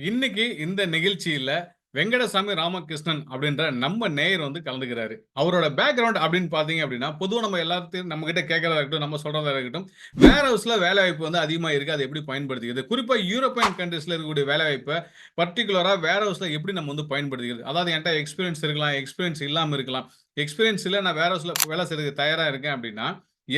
இன்னைக்கு இந்த நிகழ்ச்சியில வெங்கடசாமி ராமகிருஷ்ணன் அப்படின்ற நம்ம நேயர் வந்து கலந்துக்கிறாரு. அவரோட பேக்கிரவுண்ட் அப்படின்னு பார்த்தீங்க அப்படின்னா, பொதுவா நம்ம எல்லாத்தையும் நம்மகிட்ட கேட்கிறதா இருக்கட்டும், நம்ம சொல்றதா இருக்கட்டும், வேர் ஹவுஸ்ல வேலைவாய்ப்பு வந்து அதிகமா இருக்கு. அதை எப்படி பயன்படுத்திக்கிறது? குறிப்பா யூரோப்பியன் கண்ட்ரீஸ்ல இருக்கக்கூடிய வேலைவாய்ப்ப பர்ட்டிகுலரா வேர் ஹவுஸ்ல எப்படி நம்ம வந்து பயன்படுத்திக்கிறது? அதாவது என்ட்ட எக்ஸ்பீரியன்ஸ் இருக்கலாம், எக்ஸ்பீரியன்ஸ் இல்லாம இருக்கலாம். எக்ஸ்பீரியன்ஸ் இல்ல நான் வேர் ஹவுஸ்ல வேலை செய்றதுக்கு தயாரா இருக்கேன் அப்படின்னா,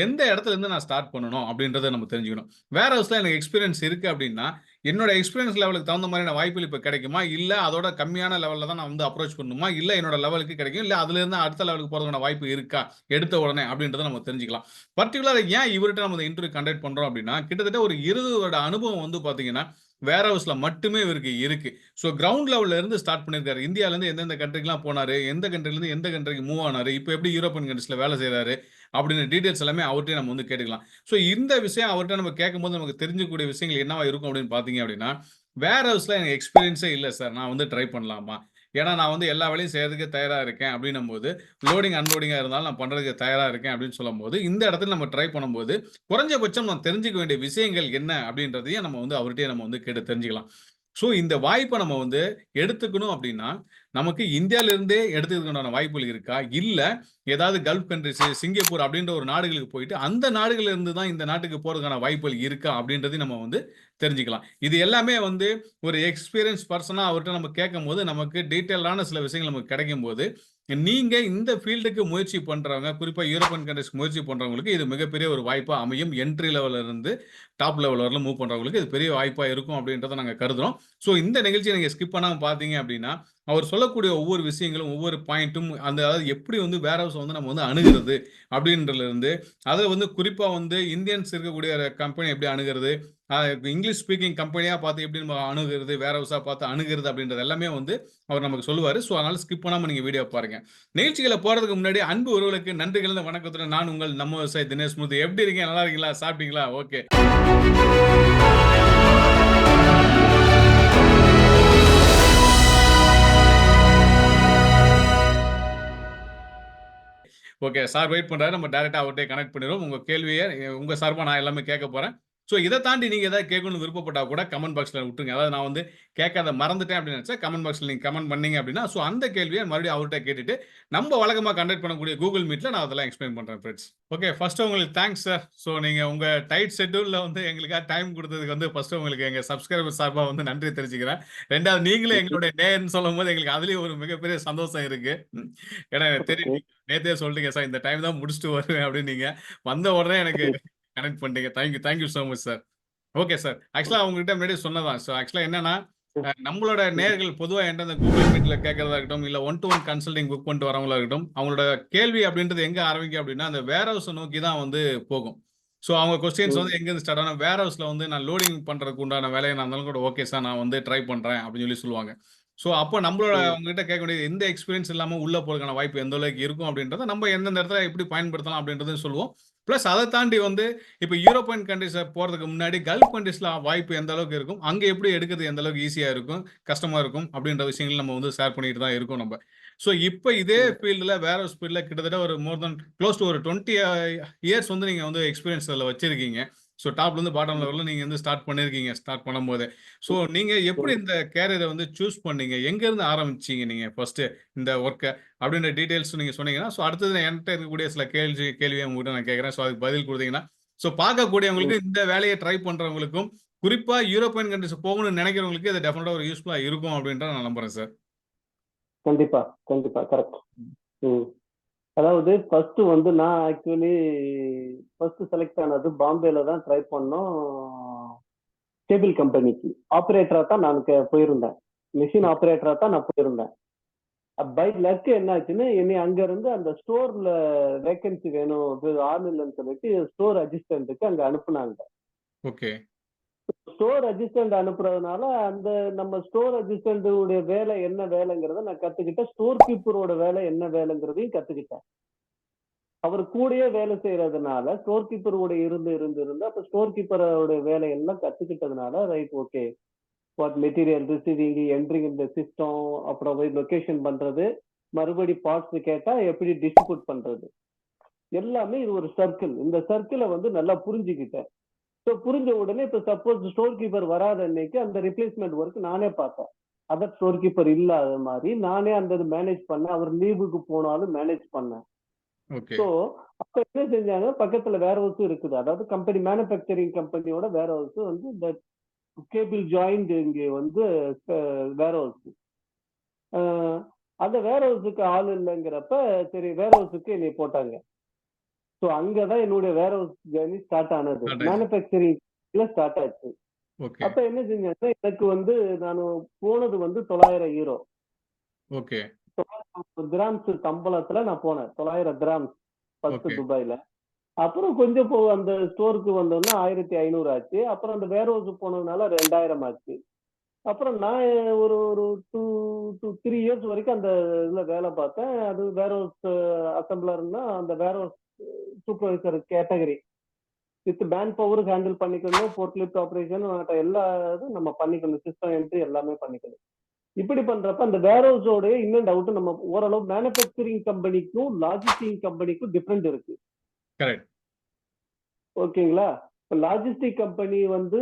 எந்த இடத்துல இருந்து நான் ஸ்டார்ட் பண்ணணும் அப்படின்றத நம்ம தெரிஞ்சுக்கணும். வேர் ஹவுஸ்ல எனக்கு எக்ஸ்பீரியன்ஸ் இருக்கு அப்படின்னா, என்னோட எக்ஸ்பீரியன்ஸ் லெவலுக்கு தகுந்த மாதிரியான வாய்ப்புகள் இப்ப கிடைக்குமா? இல்ல அதோட கம்மியான லெவல்ல தான் நான் வந்து அப்ரோச் பண்ணணுமா? இல்ல என்னோட லெவலுக்கு கிடைக்கும். இல்ல அதிலிருந்து அடுத்த லெவலுக்கு போறதுக்கான வாய்ப்பு இருக்கா? எடுத்த உடனே அப்படின்றத நம்ம தெரிஞ்சுக்கலாம். பர்ட்டிகுலரா ஏன் இவர்ட்ட நம்ம இந்த இன்டர்வியூ கண்டக்ட் பண்றோம் அப்படின்னா, கிட்டத்தட்ட ஒரு 20 வருட அனுபவம் வந்து பார்த்தீங்கன்னா, வேர் ஹவுஸ்ல மட்டுமே இவருக்கு இருக்கு. ஸோ கிரவுண்ட் லெவல்ல இருந்து ஸ்டார்ட் பண்ணியிருக்காரு. இந்தியாலருந்து எந்தெந்த கண்ட்ரிக்குலாம் போனாரு? எந்த கண்ட்ரிலருந்து எந்த கண்ட்ரிக்கு மூவ் ஆனாரு? இப்ப எப்படி யூரோப்பியன் கண்ட்ரீஸ்ல வேலை செய்றாரு? அப்படின்னு டீட்டெயில்ஸ் எல்லாமே அவர்ட்டயே நம்ம வந்து கேட்டுக்கலாம். ஸோ இந்த விஷயம் அவர்ட்ட நம்ம கேட்கும்போது நமக்கு தெரிஞ்சக்கூடிய விஷயங்கள் என்னவா இருக்கும் அப்படின்னு பார்த்தீங்க அப்படின்னா, வேர் ஹவுஸ்ல எனக்கு எக்ஸ்பீரியன்ஸே இல்ல சார். நான் வந்து ட்ரை பண்ணலாமா? ஏன்னா நான் வந்து எல்லா வேலையும் செய்றதுக்கு தயாரா இருக்கேன் அப்படின்னும்போது, லோடிங், அன்லோடிங்கா இருந்தாலும் நான் பண்றதுக்கு தயாரா இருக்கேன் அப்படின்னு சொல்லும்போது, இந்த இடத்துல நம்ம ட்ரை பண்ணும்போது, குறைஞ்சபட்சம் நான் தெரிஞ்சுக்க வேண்டிய விஷயங்கள் என்ன அப்படின்றதையும் நம்ம வந்து அவர்ட்டயே நம்ம வந்து கேட்டு தெரிஞ்சுக்கலாம். ஸோ இந்த வாய்ப்ப நம்ம வந்து எடுத்துக்கணும் அப்படின்னா, நமக்கு இந்தியால இருந்தே எடுத்துக்கிறதுக்கு உண்டான வாய்ப்புகள் இருக்கா? இல்ல ஏதாவது கல்ஃப் கண்ட்ரீஸ், சிங்கப்பூர் அப்படின்ற ஒரு நாடுகளுக்கு போயிட்டு, அந்த நாடுகள்ல இருந்து தான் இந்த நாட்டுக்கு போறதுக்கான வாய்ப்புகள் இருக்கா? அப்படின்றதையும் நம்ம வந்து தெரிஞ்சுக்கலாம். இது எல்லாமே வந்து ஒரு எக்ஸ்பீரியன்ஸ் பெர்சனா அவர்ட்ட நம்ம கேட்கும்போது, நமக்கு டீட்டெயில்டான சில விஷயங்கள் நமக்கு கிடைக்கும்போது, நீங்க இந்த ஃபீல்டுக்கு முயற்சி பண்றவங்க, குறிப்பா யூரோப்பியன் கண்ட்ரீஸ்க்கு முயற்சி பண்றவங்களுக்கு இது மிகப்பெரிய ஒரு வாய்ப்பா அமையும். என்ட்ரி லெவல்ல இருந்து டாப் லெவல் வரலும் மூவ் பண்றவங்களுக்கு இது பெரிய வாய்ப்பா இருக்கும் அப்படின்றத நாங்க கருதுறோம். ஸோ இந்த நிகழ்ச்சிய நீங்க ஸ்கிப் பண்ணாம பார்த்தீங்க அப்படின்னா, அவர் சொல்லக்கூடிய ஒவ்வொரு விஷயங்களும், ஒவ்வொரு பாயிண்ட்டும் அந்த அதாவது எப்படி வந்து வேர் ஹவுஸ வந்து நம்ம வந்து அணுகுறது அப்படின்றதுலருந்து, அத வந்து குறிப்பா வந்து இந்தியன்ஸ் இருக்கக்கூடிய கம்பெனி எப்படி அணுகுறது, அ இங்கிலீஷ் ஸ்பீக்கிங் கம்பெனியா பார்த்து எப்படி நம்ம அணுகுறது, வேர் ஹவுஸா பார்த்து அணுகுறது அப்படின்றது எல்லாமே வந்து அவர் நமக்கு சொல்லுவாரு. ஸோ அதனால ஸ்கிப் பண்ணாம நீங்க வீடியோ பாருங்க. நிகழ்ச்சிக்குள்ள போறதுக்கு முன்னாடி அன்பு உறவுகளுக்கு நன்றி கலந்த வணக்கத்துடன் நான் உங்கள் நம்ம விவசாயி தினேஷ் மூர்த்தி. எப்படி இருக்கீங்க? நல்லா இருக்கீங்களா? சாப்பிட்டீங்களா? ஓகே. ஓகே. சார் வெயிட் பண்றாரு. நம்ம டைரக்ட்டா அவர்ட்டயே கனெக்ட் பண்ணிருவோம். உங்க கேள்விய உங்க சார்பா நான் எல்லாமே கேட்கப் போறேன். ஸோ இத தாண்டி நீங்க ஏதாவது கேட்கணும்னு விருப்பப்பட்டா கூட கமெண்ட் பாக்ஸ்ல விட்டுருங்க. அதாவது நான் வந்து கேட்காத மறந்துட்டேன் அப்படின்னு நெனச்சா கமெண்ட் பாக்ஸ்ல நீங்க கமெண்ட் பண்ணீங்க அப்படின்னா, ஸோ அந்த கேள்விய மறுபடியும் அவர்ட்ட கேட்டுட்டு, நம்ம வழக்கமா கண்டக்ட் பண்ணக்கூடிய Google Meetல நான் அதெல்லாம் எக்ஸ்பிளைன் பண்றேன் ஃபிரெண்ட்ஸ். ஓகே. ஃபர்ஸ்ட் உங்களுக்கு தேங்க்ஸ் சார். ஸோ நீங்க உங்க டைட் ஷெட்யூல்ல வந்து எங்களுக்காக டைம் குடுத்ததுக்கு வந்து ஃபர்ஸ்ட் உங்களுக்கு எங்க சப்ஸ்கிரைபர் சார்பா வந்து நன்றி தெரிவிச்சுக்கிறேன். 2வது நீங்களும் ஓகே. எங்களுடைய நேயர்ன்னு சொல்லும்போது எங்களுக்கு அதிலயும் ஒரு மிகப்பெரிய சந்தோஷம் இருக்கு. ஏன்னா எனக்கு ஓகே. தெரியும் நேத்தே சொல்லிட்டீங்க சார் இந்த டைம் தான் முடிச்சுட்டு வருவேன் அப்படின்னீங்க. வந்த உடனே எனக்கு கனெக்ட் பண்ணிட்டீங்க. Thank you so much sir. Okay sir. ஆக்சுவலா உங்ககிட்ட முன்னாடியே சொன்னதான். ஸோ ஆக்சுவலா என்னன்னா, நம்மளோட நேயர்கள் பொதுவா என்ட்ட இந்த Google Meetல கேட்கிறதா இருக்கட்டும், இல்ல one to one consulting book பண்ணிட்டு வரவங்களா இருக்கட்டும், அவங்களோட கேள்வி அப்படின்றது எங்க ஆரம்பிக்கும் அப்படின்னா, அந்த வேர் ஹவுஸ நோக்கி தான் வந்து போகும். ஸோ அவங்க கொஸ்டின்ஸ் ம். வந்து எங்கேருந்து ஸ்டார்ட் ஆனா, வேர் ஹவுஸ்ல வந்து நான் லோடிங் பண்றதுக்கு உண்டான வேலையா நான் இருந்தாலும் கூட ஓகே சார் நான் வந்து ட்ரை பண்றேன் அப்படின்னு சொல்லி சொல்லுவாங்க. ஸோ அப்போ நம்மளோட ம். அவங்ககிட்ட கேட்க வேண்டியது எந்த எக்ஸ்பீரியன்ஸ் இல்லாம உள்ள போறதுக்கான வாய்ப்பு எந்த அளவுக்கு இருக்கும் அப்படின்றத நம்ம எந்தெந்த இடத்துல எப்படி பயன்படுத்தலாம் அப்படின்றதையும் சொல்லுவோம். பிளஸ் அத தாண்டி வந்து இப்ப யூரோப்பியன் கண்ட்ரீஸ் போறதுக்கு முன்னாடி கல்ஃப் கண்ட்ரீஸ்ல வாய்ப்பு எந்த அளவுக்கு இருக்கும்? அங்க எப்படி எடுக்கிறது எந்த அளவுக்கு ஈஸியா இருக்கும்? கஷ்டமா இருக்கும்? அப்படின்ற விஷயங்கள் நம்ம வந்து ஷேர் பண்ணிட்டு தான் இருக்கோம் நம்ப. ஸோ இப்ப இதே ம். ஃபீல்டுல வேற ஒரு ஃபீல்ட்ல கிட்டத்தட்ட ஒரு மோர் தென் க்ளோஸ் டூ ஒரு 20 இயர்ஸ் வந்து நீங்க வந்து எக்ஸ்பீரியன்ஸ் அதுல வச்சிருக்கீங்க. ஸோ டாப்ல இருந்து பாட்டம் ம். லெவல்ல நீங்க வந்து ஸ்டார்ட் பண்ணியிருக்கீங்க. ஸ்டார்ட் பண்ணும்போதே. ஸோ ம். நீங்க எப்படி ம். இந்த கேரியர வந்து சூஸ் பண்ணீங்க? எங்கேருந்து ஆரம்பிச்சீங்க நீங்க ஃபர்ஸ்ட்டு இந்த வொர்க்க? அப்படின்ற டீட்டெயில்ஸ் நீங்க சொன்னீங்கன்னா, ஸோ அடுத்தது என்ட்ட இருக்கக்கூடிய சில கேள்விய உங்ககிட்ட நான் கேட்கிறேன். ஸோ அதுக்கு பதில் குடுத்தீங்கன்னா, ஸோ ம். பார்க்கக்கூடியவங்களுக்கு இந்த வேலைய ட்ரை பண்றவங்களுக்கும், குறிப்பா யூரோப்பியன் கண்ட்ரீஸ் போகணும்னு நெனைக்கிறவங்களுக்கு இது டெஃபினட்டா ஒரு யூஸ்ஃபுல்லா இருக்கும் அப்படின்றத நான் நம்புறேன் சார். கண்டிப்பா, கண்டிப்பா. கரெக்ட். ம். அதாவது ஃபர்ஸ்ட் வந்து நான் ஆக்சுவலி ஃபர்ஸ்ட் செலக்ட் ஆனது பாம்பேல தான் ட்ரை பண்ணோம். கேபிள் கம்பெனிக்கு. ஆப்பரேட்டரா தான் நான் போயிருந்தேன். மெஷின் ஆப்பரேட்டரா தான் நான் போயிருந்தேன். பை லக் என்ன ஆச்சுன்னா, என்னைய அங்க இருந்து அந்த ஸ்டோர்ல வேக்கன்சி வேணும், இது ஆள் இல்லன்னு சொல்லிட்டு ஸ்டோர் அசிஸ்டன்ட்க்கு அங்க அனுப்புனாங்க. ஓகே. ஸ்டோர் அசிஸ்டன்ட் அனுப்புறதுனால, அந்த நம்ம ஸ்டோர் அசிஸ்டன்ட் உடைய வேலை என்ன வேலைங்கிறத நான் கத்துக்கிட்டேன். ஸ்டோர் கீப்பரோட வேலை என்ன வேலைங்கிறதையும் கத்துக்கிட்டேன். அவர் கூடயே வேலை செய்யறதுனால, ஸ்டோர் கீப்பர் கூட இருந்து, அப்ப ஸ்டோர் கீப்பரோட வேலையெல்லாம் கத்துக்கிட்டதுனால, right okay. What material receiving, entering இந்த சிஸ்டம், அப்புறம் போய் லொகேஷன் பண்றது, மறுபடி பார்ட்ஸ் கேட்டா எப்படி டிஸ்ட்ரிபியூட் பண்றது. எல்லாமே இது ஒரு சர்க்கிள். இந்த சர்க்கிள வந்து நல்லா புரிஞ்சுக்கிட்டேன். ஸோ புரிஞ்ச உடனே இப்போ சப்போஸ் ஸ்டோர் கீப்பர் வராத அன்னைக்கு அந்த ரிப்ளேஸ்மெண்ட் ஒர்க் நானே பார்த்தேன். அதர் ஸ்டோர் கீப்பர் இல்லாத மாதிரி நானே அந்த இது மேனேஜ் பண்ணேன். அவர் லீவுக்கு போனாலும் மேனேஜ் பண்ணேன். ஓகே. ஸோ அப்ப என்ன செஞ்சாங்க, பக்கத்துல வேர் ஹவுஸும் இருக்குது. அதாவது கம்பெனி மேனுஃபேக்சரிங் கம்பெனியோட வேர் ஹவுஸ் வந்து இந்த கேபிள் ஜாயிண்ட் இங்கே வந்து வேர் ஹவுஸ். அந்த வேர் ஹவுஸுக்கு ஆள் இல்லைங்கிறப்ப சரி வேர் ஹவுஸுக்கு என்னை போட்டாங்க. ஸோ அங்கதான் என்னுடைய வேர் ஹவுஸ் ஜேர்னி ஸ்டார்ட் ஆனது. Start ஆயிடுச்சு. மேனுஃபேக்சரிங்ல ஸ்டார்ட் ஆச்சு. ஓகே. அப்ப என்ன செஞ்சாங்கன்னா எனக்கு வந்து நான் போனது வந்து 900 யூரோ. ஓகே. 900 திராம்ஸ் சம்பளத்துல நான் போனேன். 900 திராம்ஸ் ஃபர்ஸ்ட் ஓகே. துபாயில. அப்புறம் கொஞ்சம் அந்த ஸ்டோருக்கு வந்தோம்னா 1500 ஆச்சு. அப்புறம் அந்த வேர் ஹவுஸ் போனதுனால 2000 ஆச்சு. அப்புறம் நான் ஒரு ஒரு 3 இயர்ஸ் வரைக்கும் அந்த இதுல வேலை பார்த்தேன். அது வேர் ஹவுஸ் அசம்பிளர்னா அந்த warehouse supervisor category with manpower handle பண்ணிக்கணும், போர்ட்லிஃப்ட் ஆபரேஷன் எல்லா இதுவும் நம்ம பண்ணிக்கணும், சிஸ்டம் என்ட்ரி எல்லாமே பண்ணிக்கணும். இப்படி பண்றப்ப அந்த வேர் ஹவுஸோட இன்னும் டவுட் நம்ம ஓரளவு மேனுஃபேக்சரிங் கம்பெனிக்கும் லாஜிஸ்டிக் கம்பெனிக்கும் டிஃப்ரெண்ட் இருக்கு. கரெக்ட். ஓகேங்களா? இப்போ லாஜிஸ்டிக் கம்பெனி வந்து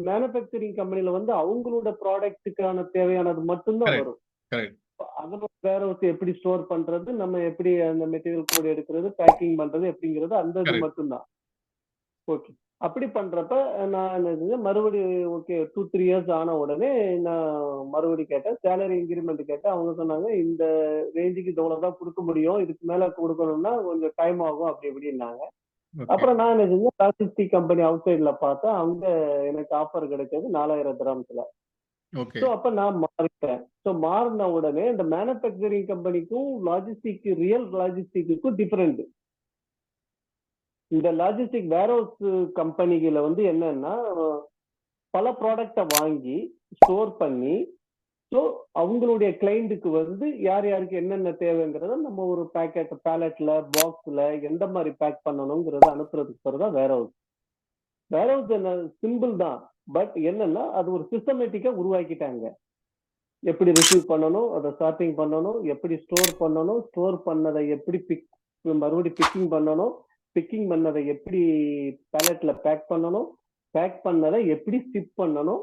மேனுஃபேக்சரிங் கம்பெனில வந்து அவங்களோட ப்ராடக்ட்டுக்கான தேவையானது மட்டும்தான் கரெக்ட். வரும். கரெக்ட். அதோட வேர் ஹவுஸ் எப்படி ஸ்டோர் பண்றது, நம்ம எப்படி அந்த மெட்டீரியல் கோட் எடுக்கிறது, பேக்கிங் பண்றது எப்படிங்கிறது அந்த இது கரெக்ட். மட்டும்தான். ஓகே. அப்படி பண்றப்ப நான் என்ன செஞ்சேன், மறுபடியும் ஓகே 2-3 இயர்ஸ் ஆன உடனே நான் மறுபடியும் கேட்டேன். சேலரி இன்கிரிமெண்ட் கேட்டேன். அவங்க சொன்னாங்க இந்த ரேஞ்சுக்கு இவ்வளவுதான் கொடுக்க முடியும். இதுக்கு மேல கொடுக்கணும்னா கொஞ்சம் டைம் ஆகும் அப்படி இப்படின்னாங்க. ஓகே. அப்புறம் நான் என்ன செஞ்சேன், லாஜிஸ்டிக் கம்பெனி அவுட் சைட்ல பார்த்தேன். அங்க எனக்கு ஆஃபர் கிடைச்சது 4000 திரம்ஸ்ல. ஓகே. ஸோ அப்ப நான் மாறிட்டேன். ஸோ மாறின உடனே இந்த மேனுஃபேக்சரிங் கம்பெனிக்கும் லாஜிஸ்டிக் ரியல் லாஜிஸ்டிக்கும் டிஃபரெண்ட். இந்த லாஜிஸ்டிக் வேர்ஹவுஸ் கம்பெனிகளை வந்து என்னன்னா பல ப்ராடக்டை வாங்கி ஸ்டோர் பண்ணி ஸோ அவங்களுடைய கிளைண்ட்டுக்கு வந்து யார் யாருக்கு என்னென்ன தேவைங்கிறத நம்ம ஒரு பேக்கெட் பேலட்ல பாக்ஸ்ல எந்த மாதிரி பேக் பண்ணணுங்கிறத அனுப்புறதுக்கு பேர் தான் வேர்ஹவுஸ். வேர்ஹவுஸ் என்ன சிம்பிள் தான், பட் என்னன்னா அது ஒரு சிஸ்டமேட்டிக்கா உருவாக்கிட்டாங்க. எப்படி ரிசீவ் பண்ணணும், அதை சார்ட்டிங் பண்ணணும், எப்படி ஸ்டோர் பண்ணணும், ஸ்டோர் பண்ணதை எப்படி மறுபடியும் பிக்கிங் பண்ணணும், பிக்கிங் பண்ணதை எப்படி பேலட்ல பேக் பண்ணணும், பேக் பண்ணதை எப்படி ஷிப் பண்ணணும்,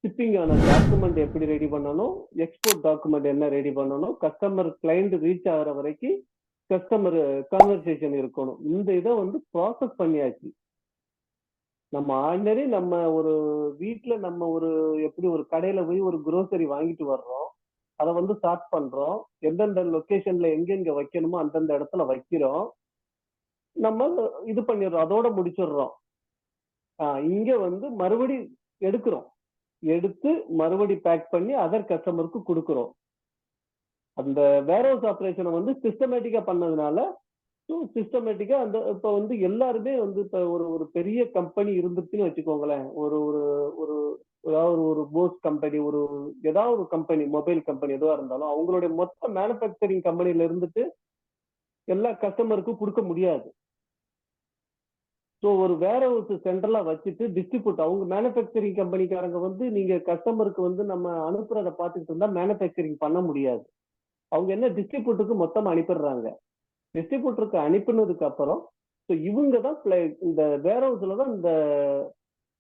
ஷிப்பிங் ஆன டாக்குமெண்ட் எப்படி ரெடி பண்ணணும், எக்ஸ்போர்ட் டாக்குமெண்ட் என்ன ரெடி பண்ணணும், கஸ்டமர் கிளைண்ட் ரீச் ஆகிற வரைக்கும் கஸ்டமர் கான்வர்சேஷன் இருக்கணும். இந்த இதை வந்து ப்ராசஸ் பண்ணியாச்சு. நம்ம ஆர்டினரி நம்ம ஒரு வீட்டுல நம்ம ஒரு எப்படி ஒரு கடையில போய் ஒரு குரோசரி வாங்கிட்டு வர்றோம், அதை வந்து ஸ்டார்ட் பண்றோம், எந்தெந்த லொகேஷன்ல எங்கெங்க வைக்கணுமோ அந்தந்த இடத்துல வைக்கிறோம், நம்ம இது பண்ணிடுறோம், அதோட முடிச்சிடுறோம். இங்க வந்து மறுபடி எடுக்கிறோம், எடுத்து மறுபடி பேக் பண்ணி அதர் கஸ்டமருக்கு கொடுக்குறோம். அந்த வேர்ஹவுஸ் ஆபரேஷனை வந்து சிஸ்டமேட்டிக்கா பண்ணதுனால சிஸ்டமேட்டிக்கா அந்த இப்ப வந்து எல்லாருமே வந்து இப்ப ஒரு ஒரு பெரிய கம்பெனி இருந்துச்சுன்னு வச்சுக்கோங்களேன், ஒரு ஒரு ஒரு ஏதாவது ஒரு போஸ் கம்பெனி, ஒரு ஏதாவது ஒரு கம்பெனி, மொபைல் கம்பெனி எதுவா இருந்தாலும் அவங்களுடைய மொத்த மேனுஃபேக்சரிங் கம்பெனில இருந்துட்டு எல்லா கஸ்டமருக்கும் கொடுக்க முடியாது. ஸோ ஒரு வேற ஒரு சென்ட்ரலா வச்சுட்டு டிஸ்ட்ரிபியூட் அவங்க மேனுஃபேக்சரிங் கம்பெனிக்காரங்க வந்து நீங்க கஸ்டமருக்கு வந்து நம்ம அனுப்புறதை பார்த்துட்டு இருந்தா மேனுஃபேக்சரிங் பண்ண முடியாது. அவங்க என்ன டிஸ்ட்ரிபியூட்டருக்கு மொத்தமா அனுப்பிடுறாங்க. டிஸ்ட்ரிபியூட்டருக்கு அனுப்பினதுக்கு அப்புறம் இவங்க தான் இந்த வேர் ஹவுஸ்ல தான் இந்த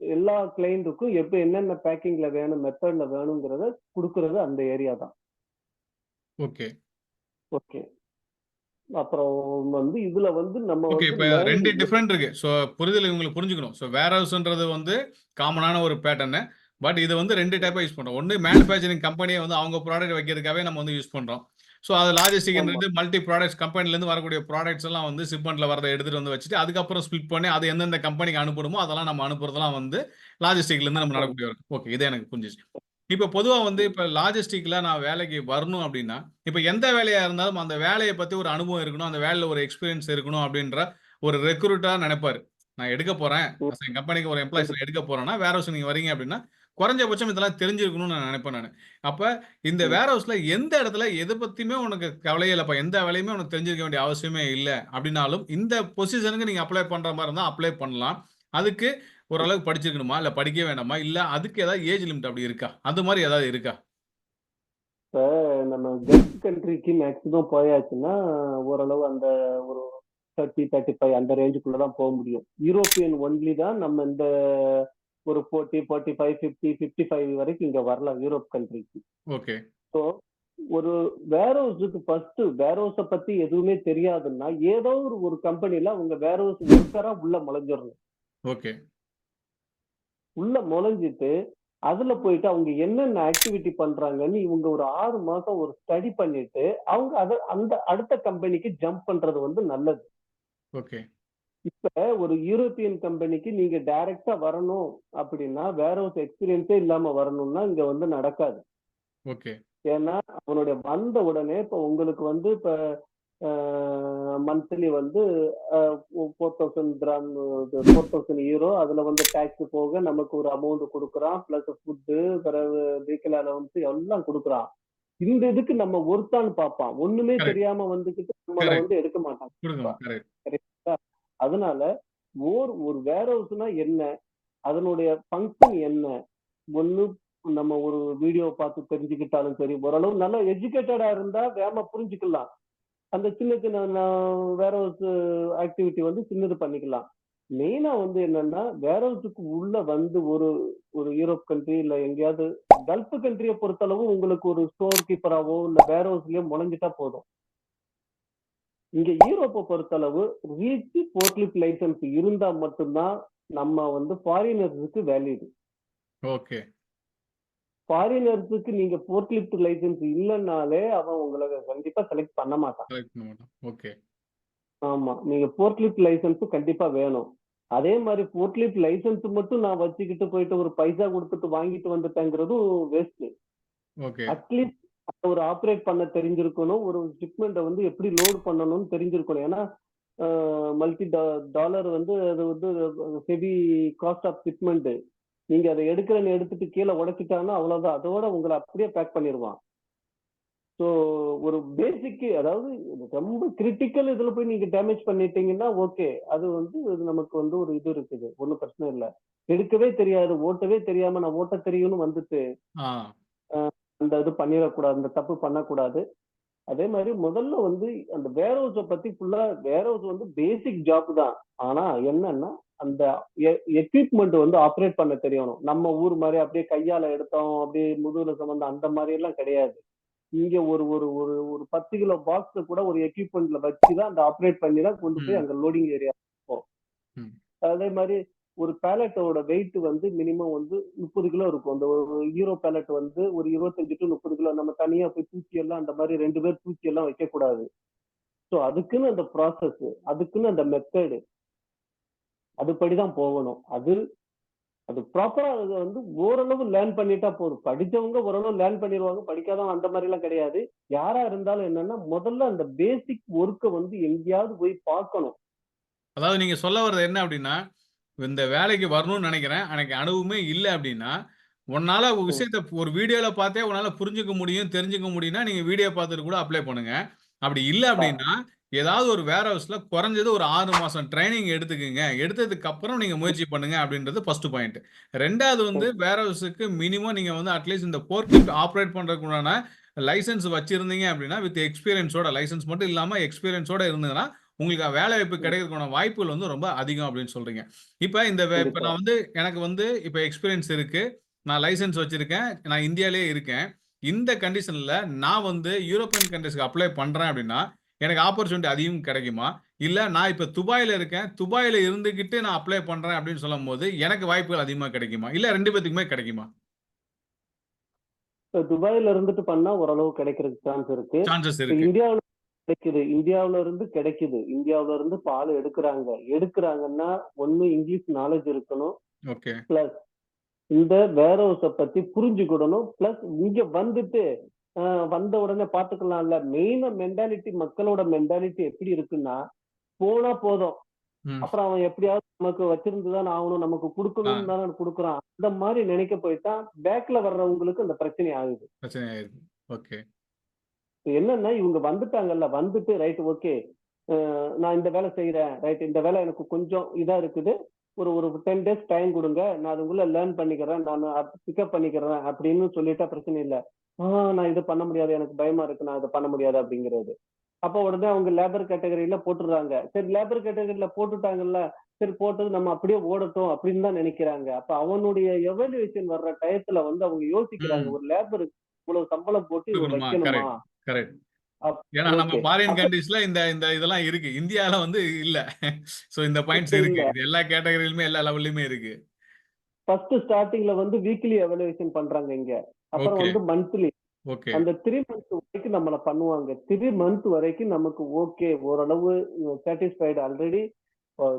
எல்லா கிளைண்ட்டுக்கும் எப்ப என்னென்ன பேக்கிங்ல வேணும், மெத்தட்ல வேணுங்கிறத கொடுக்கறது அந்த ஏரியா தான். ஓகே. ஓகே. அப்புறம் வந்து இதுல வந்து நம்ம ஓகே. வந்து இப்ப 2 லேர்னிங் டிஃபரெண்ட் இருக்கு. சோ புரிதல் இவங்களுக்கு புரிஞ்சுக்கணும். சோ வேர் ஹவுஸ்ன்றது வந்து காமனான ஒரு பேட்டர்ன். பட் இது வந்து 2 டைப்பா யூஸ் பண்றோம். ஒன்னு மேனுஃபேக்சரிங் கம்பெனியை வந்து அவங்க ப்ராடக்ட் வைக்கிறதுக்காகவே நம்ம வந்து யூஸ் பண்றோம். ஸோ அது ஆமா லாஜிஸ்டிக்ன்றது மல்டி ப்ராடக்ட்ஸ் கம்பெனிலேருந்து வரக்கூடிய ப்ராடக்ட்ஸ் எல்லாம் வந்து ஷிப்மெண்ட்ல வரதை எடுத்துட்டு வந்து வச்சுட்டு அதுக்கப்புறம் ஸ்பிளிட் பண்ணி அது எந்தெந்த கம்பெனிக்கு அனுப்பணுமோ அதெல்லாம் நம்ம அனுப்புறதெல்லாம் வந்து லாஜிஸ்டிக்லேருந்து நம்ம ஆமா. நடக்கக்கூடிய ஒர்க். ஓகே, இதே எனக்கு புரிஞ்சிச்சு. இப்போ பொதுவா வந்து இப்போ லாஜிஸ்டிக்ல நான் வேலைக்கு வரணும் அப்படின்னா, இப்போ எந்த வேலையா இருந்தாலும் அந்த வேலையை பத்தி ஒரு அனுபவம் இருக்கணும், அந்த வேலையில ஒரு எக்ஸ்பீரியன்ஸ் இருக்கணும் அப்படின்ற ஒரு ரெக்ரூட்டா நினைப்பாரு. நான் எடுக்க போறேன், ம், என் கம்பெனிக்கு ஒரு எம்ப்ளாயிஸ் கண்டிப்பா. எடுக்க போறேன்னா வேர் ஹவுஸ் நீங்க வரீங்க அப்படின்னா குறைஞ்சபட்சம் இதெல்லாம் தெரிஞ்சிருக்கணும்னு நான் நினைப்பேன் நான். அப்ப இந்த ம். வேர் ஹவுஸ்ல எந்த இடத்துல எதை பத்தியுமே உனக்கு கவலையே இல்லப்பா, எந்த வேலையுமே உனக்கு தெரிஞ்சிருக்க வேண்டிய அவசியமே இல்லை அப்படின்னாலும் இந்த பொசிஷனுக்கு நீங்க அப்ளை பண்ற மாதிரி இருந்தா அப்ளை பண்ணலாம். அதுக்கு ஓரளவுக்கு படிச்சிருக்கணுமா, இல்ல படிக்க வேண்டாமா, இல்ல அதுக்கு ஏதாவது ஏஜ் லிமிட் அப்படி இருக்கா, அது மாதிரி ஏதாவது இருக்கா? இப்ப நம்ம கல்ஃப் கண்ட்ரிக்கு மேக்சிமம் போயாச்சுன்னா ஓரளவு அந்த ஒரு 30-35 அந்த ரேஞ்சுக்குள்ள தான் போக முடியும். யூரோப்பியன் ஒன்லி தான் நம்ம இந்த ஒரு 40-45-50-55 வரைக்கும் இங்க வரலாம் யூரோப் கண்ட்ரிக்கு. ஓகே. ஸோ ஒரு வேர்ஹவுஸுக்கு ஃபர்ஸ்ட் வேர்ஹவுஸை பத்தி எதுவுமே தெரியாதுன்னா ஏதோ ஒரு கம்பெனில அவங்க வேர்ஹவுஸ் ஒர்க்கரா உள்ள முளைஞ்சிடணும். ஓகே. உள்ள முளைஞ்சிட்டு அதுல போயிட்டு அவங்க என்னென்ன ஆக்டிவிட்டி பண்றாங்கன்னு இவங்க ஒரு 6 மாசம் ஒரு ஸ்டடி பண்ணிட்டு அவங்க அந்த அடுத்த கம்பெனிக்கு ஜம்ப் பண்றது வந்து நல்லது. ஓகே. இப்ப ஒரு யூரோப்பியன் கம்பெனிக்கு நீங்க டைரக்டா வரணும் அப்படின்னா வேர்ஹவுஸ் எக்ஸ்பீரியன்ஸே இல்லாம வரணும்னா இங்க வந்து நடக்காது. ஓகே. ஏன்னா அவனுடைய வந்த உடனே இப்ப உங்களுக்கு வந்து இப்ப மந்த்லி வந்து 4,000 அதுல வந்து டாக்ஸ் போக நமக்கு ஒரு அமௌண்ட் கொடுக்குறான், பிளஸ் ஃபுட்டு, பிறகு வெஹிக்கிள் அலவன்ஸ் எல்லாம் கொடுக்குறான். இந்த இதுக்கு நம்ம ஒருத்தான்னு பார்ப்பான். ஒண்ணுமே கரெக்ட். தெரியாம வந்துகிட்டு நம்மள கரெக்ட். வந்து எடுக்க மாட்டான். குடுக்கணும். கரெக்ட். கரெக்டா? அதனால ஒரு வேர்ஹவுஸ்னா என்ன, அதனுடைய ஃபங்க்ஷன் என்ன, ஒண்ணு நம்ம ஒரு வீடியோ பார்த்து தெரிஞ்சுக்கிட்டாலும் சரி, ஓரளவு நல்லா எஜுகேட்டடா இருந்தா வேகமா புரிஞ்சுக்கலாம். அந்த சின்ன சின்ன வேர்ஹவுஸ் ஆக்டிவிட்டி வந்து சின்னது பண்ணிக்கலாம். மெயினா வந்து என்னன்னா வேர்ஹவுஸுக்கு உள்ள வந்து ஒரு ஒரு யூரோப் கண்ட்ரி இல்ல எங்கேயாவது கல்ஃப் கண்ட்ரியை பொறுத்தளவு உங்களுக்கு ஒரு ஸ்டோர் கீப்பராவோ இல்ல வேர்ஹவுஸ்லயோ முளைஞ்சிட்டா போதும். இங்க யூரோப்பை பொறுத்தளவு ரீச் போர்ட்லிப் லைசன்ஸ் இருந்தா மட்டும்தான் நம்ம வந்து ஃபாரினர்ஸுக்கு வேலிடு. ஓகே. ஃபாரினர்ஸுக்கு நீங்க போர்ட்லிப் லைசன்ஸ் இல்லைன்னாலே அவன் உங்களை கண்டிப்பா செலக்ட் பண்ண மாட்டான். கரெக்ட் பண்ண மாட்டோம். ஓகே. ஆமா, நீங்க போர்ட்லிப் லைசன்ஸ் கண்டிப்பா வேணும். அதே மாதிரி போர்ட்லிப் லைசன்ஸ் மட்டும் நான் வச்சுக்கிட்டு போயிட்டு ஒரு பைசா கொடுத்துட்டு வாங்கிட்டு வந்துட்டேங்கிறதும் வேஸ்ட். ஓகே. அட்லீஸ்ட் ஒரு ஆப்ரேட் பண்ண தெரிஞ்சிருக்கணும், ஒரு ஷிப்மெண்ட்டை வந்து எப்படி லோட் பண்ணணும்னு தெரிஞ்சிருக்கணும். ஏன்னா மல்டி டாலர் வந்து அது வந்து ஹெவி காஸ்ட் ஆஃப் ஷிப்மெண்ட். நீங்க அதை எடுக்கிறேன்னு எடுத்துட்டு கீழே உடைச்சிட்டாங்கன்னா அவ்வளவுதான், அதோட உங்களை அப்படியே பேக் பண்ணிடுவான். ஸோ ஒரு பேசிக், அதாவது ரொம்ப கிரிட்டிக்கல் இதுல போய் நீங்க டேமேஜ் பண்ணிட்டீங்கன்னா ஓகே, அது வந்து இது நமக்கு வந்து ஒரு இது இருக்குது, ஒன்றும் பிரச்சனை இல்லை. எடுக்கவே தெரியாது, ஓட்டவே தெரியாம நான் ஓட்ட தெரியும்னு வந்துட்டு ஆ. அந்த இது பண்ணிடக்கூடாது, அந்த தப்பு பண்ணக்கூடாது. அதே மாதிரி முதல்ல வந்து அந்த வேர்ஹவுஸை பத்தி ஃபுல்லா, வேர்ஹவுஸ் வந்து பேசிக் ஜாப் தான். ஆனா என்னன்னா அந்த எக்யூப்மெண்ட் வந்து ஆப்ரேட் பண்ண தெரியணும். நம்ம ஊர் மாதிரி அப்படியே கையால எடுத்தோம் அப்படியே முதுகுல சம்பந்தம் அந்த மாதிரி எல்லாம் கிடையாது. இங்க ஒரு ஒரு ஒரு ஒரு 10 கிலோ பாக்ஸ் கூட ஒரு எக்யூப்மெண்ட்ல வச்சுதான் அந்த ஆப்ரேட் பண்ணி தான் கொண்டு போய் ம். அங்க லோடிங் ஏரியா போகும். ம். அதே மாதிரி ஒரு பேலட்டோட வெயிட் வந்து மினிமம் வந்து 30 கிலோ இருக்கும். அந்த ஒரு ஹீரோ பேலட் வந்து ஒரு 25 to 30 கிலோ. நம்ம தனியா போய் தூக்கி எல்லாம் அந்த மாதிரி 2 பேர் தூக்கி எல்லாம் வைக்க கூடாது. ஸோ அதுக்குன்னு அந்த ப்ராசஸ், அதுக்குன்னு அந்த மெத்தடு, அதுபடிதான் போகணும். அது அது ப்ராப்பரா அது வந்து ஓரளவு லேர்ன் பண்ணிட்டா போதும். படிச்சவங்க ஓரளவு லேர்ன் பண்ணிடுவாங்க, படிக்காதவங்க அந்த மாதிரி எல்லாம் கிடையாது. யாரா இருந்தாலும் என்னன்னா முதல்ல அந்த பேசிக் ஒர்க்கை வந்து எங்கேயாவது போய் பார்க்கணும். அதாவது நீங்க சொல்ல வர்றது என்ன அப்டின்னா, இந்த வேலைக்கு வரணும்னு நெனைக்கிறேன். எனக்கு அனுபவமே இல்ல அப்டின்னா, உன்னால ஒரு ம். விஷயத்த ஒரு வீடியோல பார்த்தே உன்னால புரிஞ்சுக்க முடியும், தெரிஞ்சுக்க முடியும்னா, நீங்க வீடியோ பார்த்துட்டு கூட அப்ளை பண்ணுங்க. அப்படி இல்ல ஆ, அப்டின்னா, ஏதாவது ஒரு வேர் ஹவுஸ்ல குறைஞ்சது ஒரு 6 மாசம் ட்ரெய்னிங் எடுத்துக்கங்க. எடுத்ததுக்கு அப்புறம் நீங்க முயற்சி பண்ணுங்க அப்டின்றது ஃபர்ஸ்ட் பாயிண்ட். 2வது வந்து ம். வேர் ஹவுஸ்க்கு மினிமம் நீங்க வந்து அட்லீஸ்ட் இந்த ஃபோர்க்லிஃப்ட் ஆப்பரேட் பண்றதுக்கு உண்டான லைசென்ஸ் வச்சிருந்தீங்க அப்டின்னா, வித் எக்ஸ்பீரியன்ஸோட லைசென்ஸ் மட்டும் இல்லாம எக்ஸ்பீரியன்ஸோட இருந்ததுன்னா, உங்களுக்கு வேலைவாய்ப்பு ம். கிடைக்கிறதுக்கான வாய்ப்புகள் வந்து ரொம்ப அதிகம் அப்படின்னு சொல்றீங்க. இப்ப கண்டிப்பா. நான் வந்து எனக்கு வந்து இப்ப எக்ஸ்பீரியன்ஸ் இருக்கு. நான் லைசென்ஸ் வச்சிருக்கேன். நான் இந்தியாலயே இருக்கேன். இந்த கண்டிஷன்ல நான் வந்து யூரோப்பியன் கன்ட்ரீஸ்க்கு அப்ளை பண்றேன் அப்படின்னா, எனக்கு ஆப்பர்ச்சுனிட்டி அதிகம் கிடைக்குமா? இல்ல நான் இப்ப துபாய்ல இருக்கேன். துபாய்ல இருந்துகிட்டு நான் அப்ளை பண்றேன் அப்படின்னு சொல்லும்போது, எனக்கு வாய்ப்புகள் அதிகமா கிடைக்குமா? இல்ல 2 பேத்துக்குமே கிடைக்குமா? இப்ப துபாயில இருந்துட்டு பண்ணா ஓரளவு கிடைக்கிறதுக்கு சான்ஸ் இருக்கு. சான்சஸ் இப்ப இருக்கு. இந்தியாவுல கிடைக்குது, இந்தியாவுல இருந்து கிடைக்குது, இந்தியாவுல இருந்து பால் எடுக்கிறாங்க. எடுக்கிறாங்கன்னா ஒண்ணு இங்கிலீஷ் நாலேஜ் இருக்கணும். ஓகே. பிளஸ் இந்த வேர் ஹவுஸ பத்தி புரிஞ்சுக்கிடணும். பிளஸ் இங்க வந்துட்டு வந்த உடனே பாத்துக்கலாம்ல. மெயினா மென்டாலிட்டி, மக்களோட மென்டாலிட்டி எப்படி இருக்குன்னா, போனா போதும். ம். அப்புறம் அவன் எப்படியாவது நமக்கு வச்சிருந்துதான் ஆகணும், நமக்கு ஆ, கொடுக்கணும்னு தானே கொடுக்குறான். அந்த மாதிரி நினைக்க போயிட்டா பேக்ல வர்றவங்களுக்கு அந்த பிரச்சனை ஆகுது. பிரச்சனை ஆயிருது. ஓகே. இப்ப என்னன்னா இவங்க வந்துட்டாங்கல்ல, வந்துட்டு ரைட் ஓகே, நான் இந்த வேலை செய்யறேன், ரைட் இந்த வேலை எனக்கு கொஞ்சம் இதா இருக்குது, ஒரு ஒரு 10 டேஸ் டைம் கொடுங்க, நான் அதுக்குள்ள லேர்ன் பண்ணிக்கிறேன், நான் பிக்கப் பண்ணிக்கிறேன் அப்படின்னு சொல்லிட்டா பிரச்சனை இல்லை. நான் இது பண்ண முடியாது, எனக்கு பயமா இருக்கு, நான் இதை பண்ண முடியாது அப்படிங்கிறது. அப்ப உடனே அவங்க லேபர் கேட்டகரியில போட்டுடுறாங்க. சரி லேபர் கேட்டகரியில போட்டுட்டாங்கல்ல, சரி போட்டது நம்ம அப்படியே ஓடட்டும் அப்படின்னு தான் நினைக்கிறாங்க. அப்ப அவனுடைய எவாலுவேஷன் வர்ற டயத்துல வந்து அவங்க யோசிக்கிறாங்க, ம். ஒரு லேபருக்கு இவ்வளவு சம்பளம் போட்டு இவன் குடுக்கணுமா? வைக்கணுமா? Correct, correct. அப் ஏன்னா நம்ம ஓகே. ஃபாரின் அப்ப கண்ட்ரீஸ்ல இந்த இந்த இதெல்லாம் இருக்கு. இந்தியால வந்து இல்ல. சோ இந்த பாயிண்ட்ஸ் இருக்கு. இல்ல. இது எல்லா கேட்டகரியிலுமே எல்லா லெவல்லயுமே இருக்கு. ஃபர்ஸ்ட் ஸ்டார்ட்டிங்ல வந்து வீக்லி எவாலுவேஷன் பண்றாங்க இங்க. அப்புறம் ஓகே, வந்து மந்த்லி. ஓகே. அந்த 3 மந்த் வரைக்கும் நம்மள பண்ணுவாங்க. 3 மந்த் வரைக்கும் நமக்கு ஓகே. ஓரளவு சாட்டிஸ்ஃபைடு ஆல்ரெடி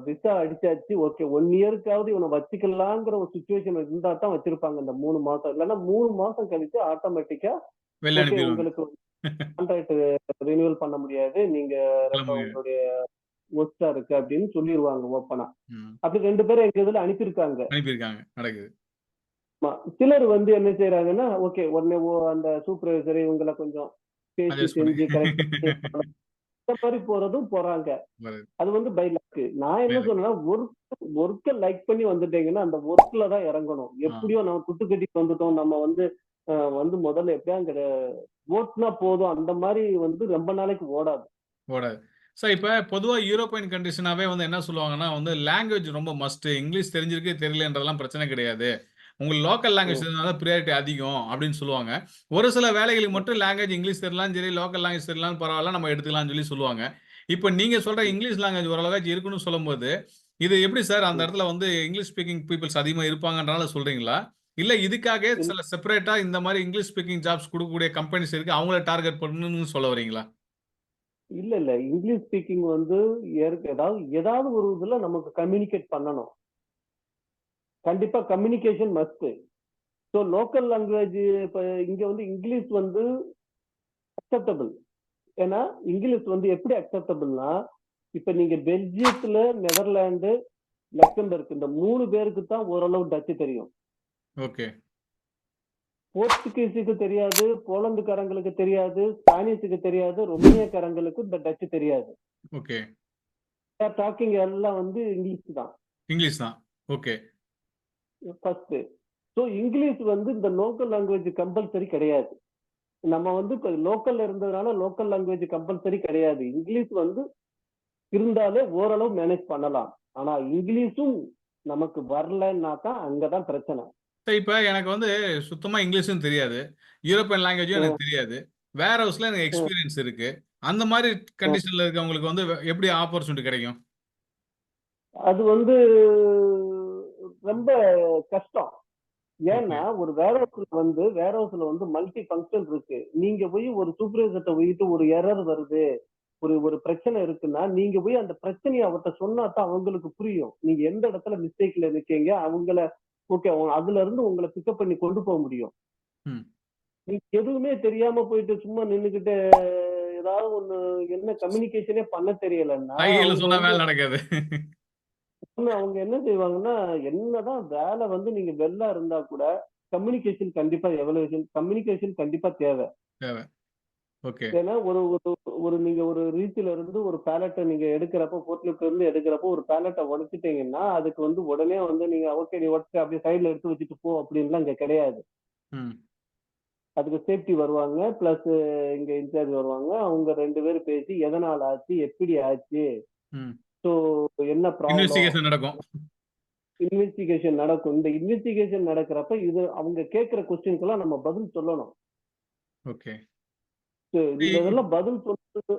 விசா அடிச்சாச்சு. ஓகே 1 இயர்க்காவது இவன வச்சுக்கலாங்கிற ஒரு சிச்சுவேஷன் இருந்தா தான் வச்சிருப்பாங்க இந்த 3 மாசம். இல்லன்னா 3 மாசம் கழிச்சு ஆட்டோமேட்டிக்கா வெளில ஓகே அனுப்பிருவாங்க. உங்களுக்கு கான்ட்ராக்ட் ரினியூவல் பண்ண முடியாது. நீங்க கிளம்புங்க. உங்களுடைய ஒர்ஸ்ட்டா இருக்கு அப்படின்னு சொல்லிருவாங்க ஓப்பனா. ம். அப்படி 2 பேரும் எங்க இதுல அனுப்பியிருக்காங்க. அனுப்பியிருக்காங்க. நடக்குது. ஆமா. சிலர் வந்து என்ன செய்றாங்கன்னா, ஓகே உடனே அந்த சூப்பர்வைசர் இவங்கள கொஞ்சம் பேசி அட்ஜஸ்ட் பண்ணி. செஞ்சு கரெக்ட்டா இந்த மாரி போறதும் போறாங்க. வருது. அது வந்து பை லக். நான் என்ன எனக்கு. சொன்னேன்னா, ஒர்க்க லைக் பண்ணி வந்துட்டீங்கன்னா, அந்த ஒர்க்ல தான் இறங்கணும். ஆ. எப்படியோ நம்ம துட்டு கட்டிட்டு வந்துட்டோம். நம்ம வந்து வந்து முதல்ல எப்படியா அங்க ஓட்டுனா போதும். அந்த மாரி வந்து ரொம்ப நாளைக்கு ஓடாது. ஓடாது. சார் இப்ப பொதுவா யூரோப்பியன் கண்ட்ரீஸ்னாவே வந்து என்ன சொல்லுவாங்கன்னா வந்து லாங்குவேஜ் ரொம்ப மஸ்ட். இங்கிலீஷ் தெரிஞ்சிருக்கு தெரியலன்றதெல்லாம் பிரச்சனை கிடையாது. உங்களுக்கு லோக்கல் லாங்குவேஜ் ம். தெரிஞ்சா தான் பிரியாரிட்டி அதிகம் அப்படின்னு சொல்லுவாங்க. ஒரு சில வேலைகளுக்கு மட்டும் லாங்குவேஜ் இங்கிலீஷ் தெரியலாலும் சரி, லோக்கல் லாங்குவேஜ் தெரியலாலும் பரவால்ல நம்ம எடுத்துக்கலாம்னு சொல்லி சொல்லுவாங்க. இப்ப நீங்க சொல்ற ம். இங்கிலீஷ் லாங்குவேஜ் ஓரளவாச்சும் இருக்குன்னு சொல்லும்போது, இது எப்படி சார் அந்த ம். இடத்துல வந்து இங்கிலீஷ் ஸ்பீக்கிங் பீப்பிள்ஸ் அதிகமா இருப்பாங்கன்றனால சொல்றீங்களா? இல்ல இதுக்காக இல் சில செப்பரேட்டா இந்த மாரி இங்கிலீஷ் ஸ்பீக்கிங் ஜாப்ஸ் குடுக்கக்கூடிய கம்பெனிஸ் இருக்கு. அவங்கள டார்கெட் பண்ணணும்னு சொல்ல வரீங்களா? இல்ல. இங்கிலீஷ் ஸ்பீக்கிங் வந்து ஏதாவது ஏதாவது ஒரு இதுல நமக்கு கம்யூனிகேட் பண்ணணும். கண்டிப்பா communication must. So local language இப்ப இங்க வந்து இங்கிலீஷ் வந்து அக்செப்டபிள். ஏன்னா, இங்கிலீஷ் வந்து எப்படி அக்செப்டபிள்னா, இப்ப நீங்க பெல்ஜியத்துல, நெதர்லாந்து, லக்சம்பர்க் இந்த 3 பேருக்கு தான் ஓரளவு டச்சு தெரியும். ஓகே, போர்ச்சுகீஸுக்கு தெரியாது, போலந்துக்காரங்களுக்கு தெரியாது, ஸ்பானிஷுக்கு தெரியாது, ரொமேனியாக்காரங்களுக்கு இந்த டச்சு தெரியாது. ஓகே. டாக்கிங் எல்லாம் வந்து இங்கிலீஷ் தான் இங்கிலீஷ் தான். ஓகே. ஃபர்ஸ்ட். சோ இங்கிலீஷ் வந்து இந்த லோக்கல் லாங்குவேஜ் கம்பல்சரி கிடையாது. நம்ம வந்து இப்ப லோக்கல்ல இருந்ததுனால லோக்கல் லாங்குவேஜ் கம்பல்சரி கிடையாது. இங்கிலீஷ் வந்து இருந்தாலே ஓரளவு மேனேஜ் பண்ணலாம். ஆனா இங்கிலீஷும் நமக்கு வரலன்னா தான் அங்கதான் பிரச்சனை. சரி இப்ப எனக்கு வந்து சுத்தமா இங்கிலீஷும் தெரியாது. யூரோப்பியன் லாங்குவேஜும் ம், எனக்கு தெரியாது. வேர் ஹவுஸ்ல எனக்கு ம், எக்ஸ்பீரியன்ஸ் இருக்கு. அந்த மாரி ம். கண்டிஷன்ல இருக்கவங்களுக்கு வந்து எப்படி ஆப்பர்ச்சுனிட்டி கிடைக்கும்? அது வந்து ரொம்ப கஷ்டம். ஓகே, ஏன்னா ஒரு வேர் ஹவுஸ்ல வந்து மல்டி ஃபங்க்ஷன் இருக்கு. நீங்க போய் ஒரு சூப்பர்வைசர்ட்ட போயிட்டு ஒரு எரர் வருது. ஒரு ஒரு பிரச்சனை இருக்குன்னா, நீங்க போய் அந்த பிரச்சனைய அவர்ட்ட சொன்னா தான் அவங்களுக்கு புரியும். நீங்க எந்த இடத்துல மிஸ்டேக்ல இருக்கீங்க. ஓகே அதுல இருந்து உங்கள பிக்கப் பண்ணி கொண்டு போக முடியும். ம். நீங்க எதுவுமே தெரியாம போயிட்டு சும்மா நின்னுகிட்டு ஏதாவது ஒண்ணு என்ன கம்யூனிகேஷனே பண்ண தெரியலன்னா, சைகையில அவங்க சொன்னா வந்து வேலை நடக்காது. அவங்க என்ன செய்வாங்கன்னா, என்னதான் வேலை வந்து நீங்க வெள்ளா இருந்தா கூட, கம்யூனிகேஷன் கண்டிப்பா தேவை. தேவை. ஓகே. ஏன்னா ஒரு ஒரு ஒரு நீங்க ஒரு ரீச்ல இருந்து ஒரு பேலட்ட நீங்க எடுக்கிறப்போ, போர்ட்லிஃப்ட்ல இருந்து எடுக்கிறப்போ ஒரு பேலட்ட உடைச்சுட்டீங்கன்னா, அதுக்கு வந்து உடனே வந்து நீங்க ஓகே நீ உடைச்சுட்ட அப்படியே சைடுல எடுத்து வச்சுட்டு போ அப்படின்லாம் இங்க கிடையாது. ம், அதுக்கு சேஃப்டி வருவாங்க. பிளஸ் இங்க இன்சார்ஜ் வருவாங்க. அவங்க 2 பேரும் பேசி எதனால ஆச்சு? எப்படி ஆச்சு? ம். ஸோ என்ன ப்ராப்ளம்? இன்வெஸ்டிகேஷன் நடக்கும். இன்வெஸ்டிகேஷன் நடக்கும். இந்த இன்வெஸ்டிகேஷன் நடக்கிறப்ப இது அவங்க கேட்கிற கொஸ்டின்க்கெல்லாம் நம்ம பதில் சொல்லணும். ஓகே. இந்த இதெல்லாம் பதில் சொல்றது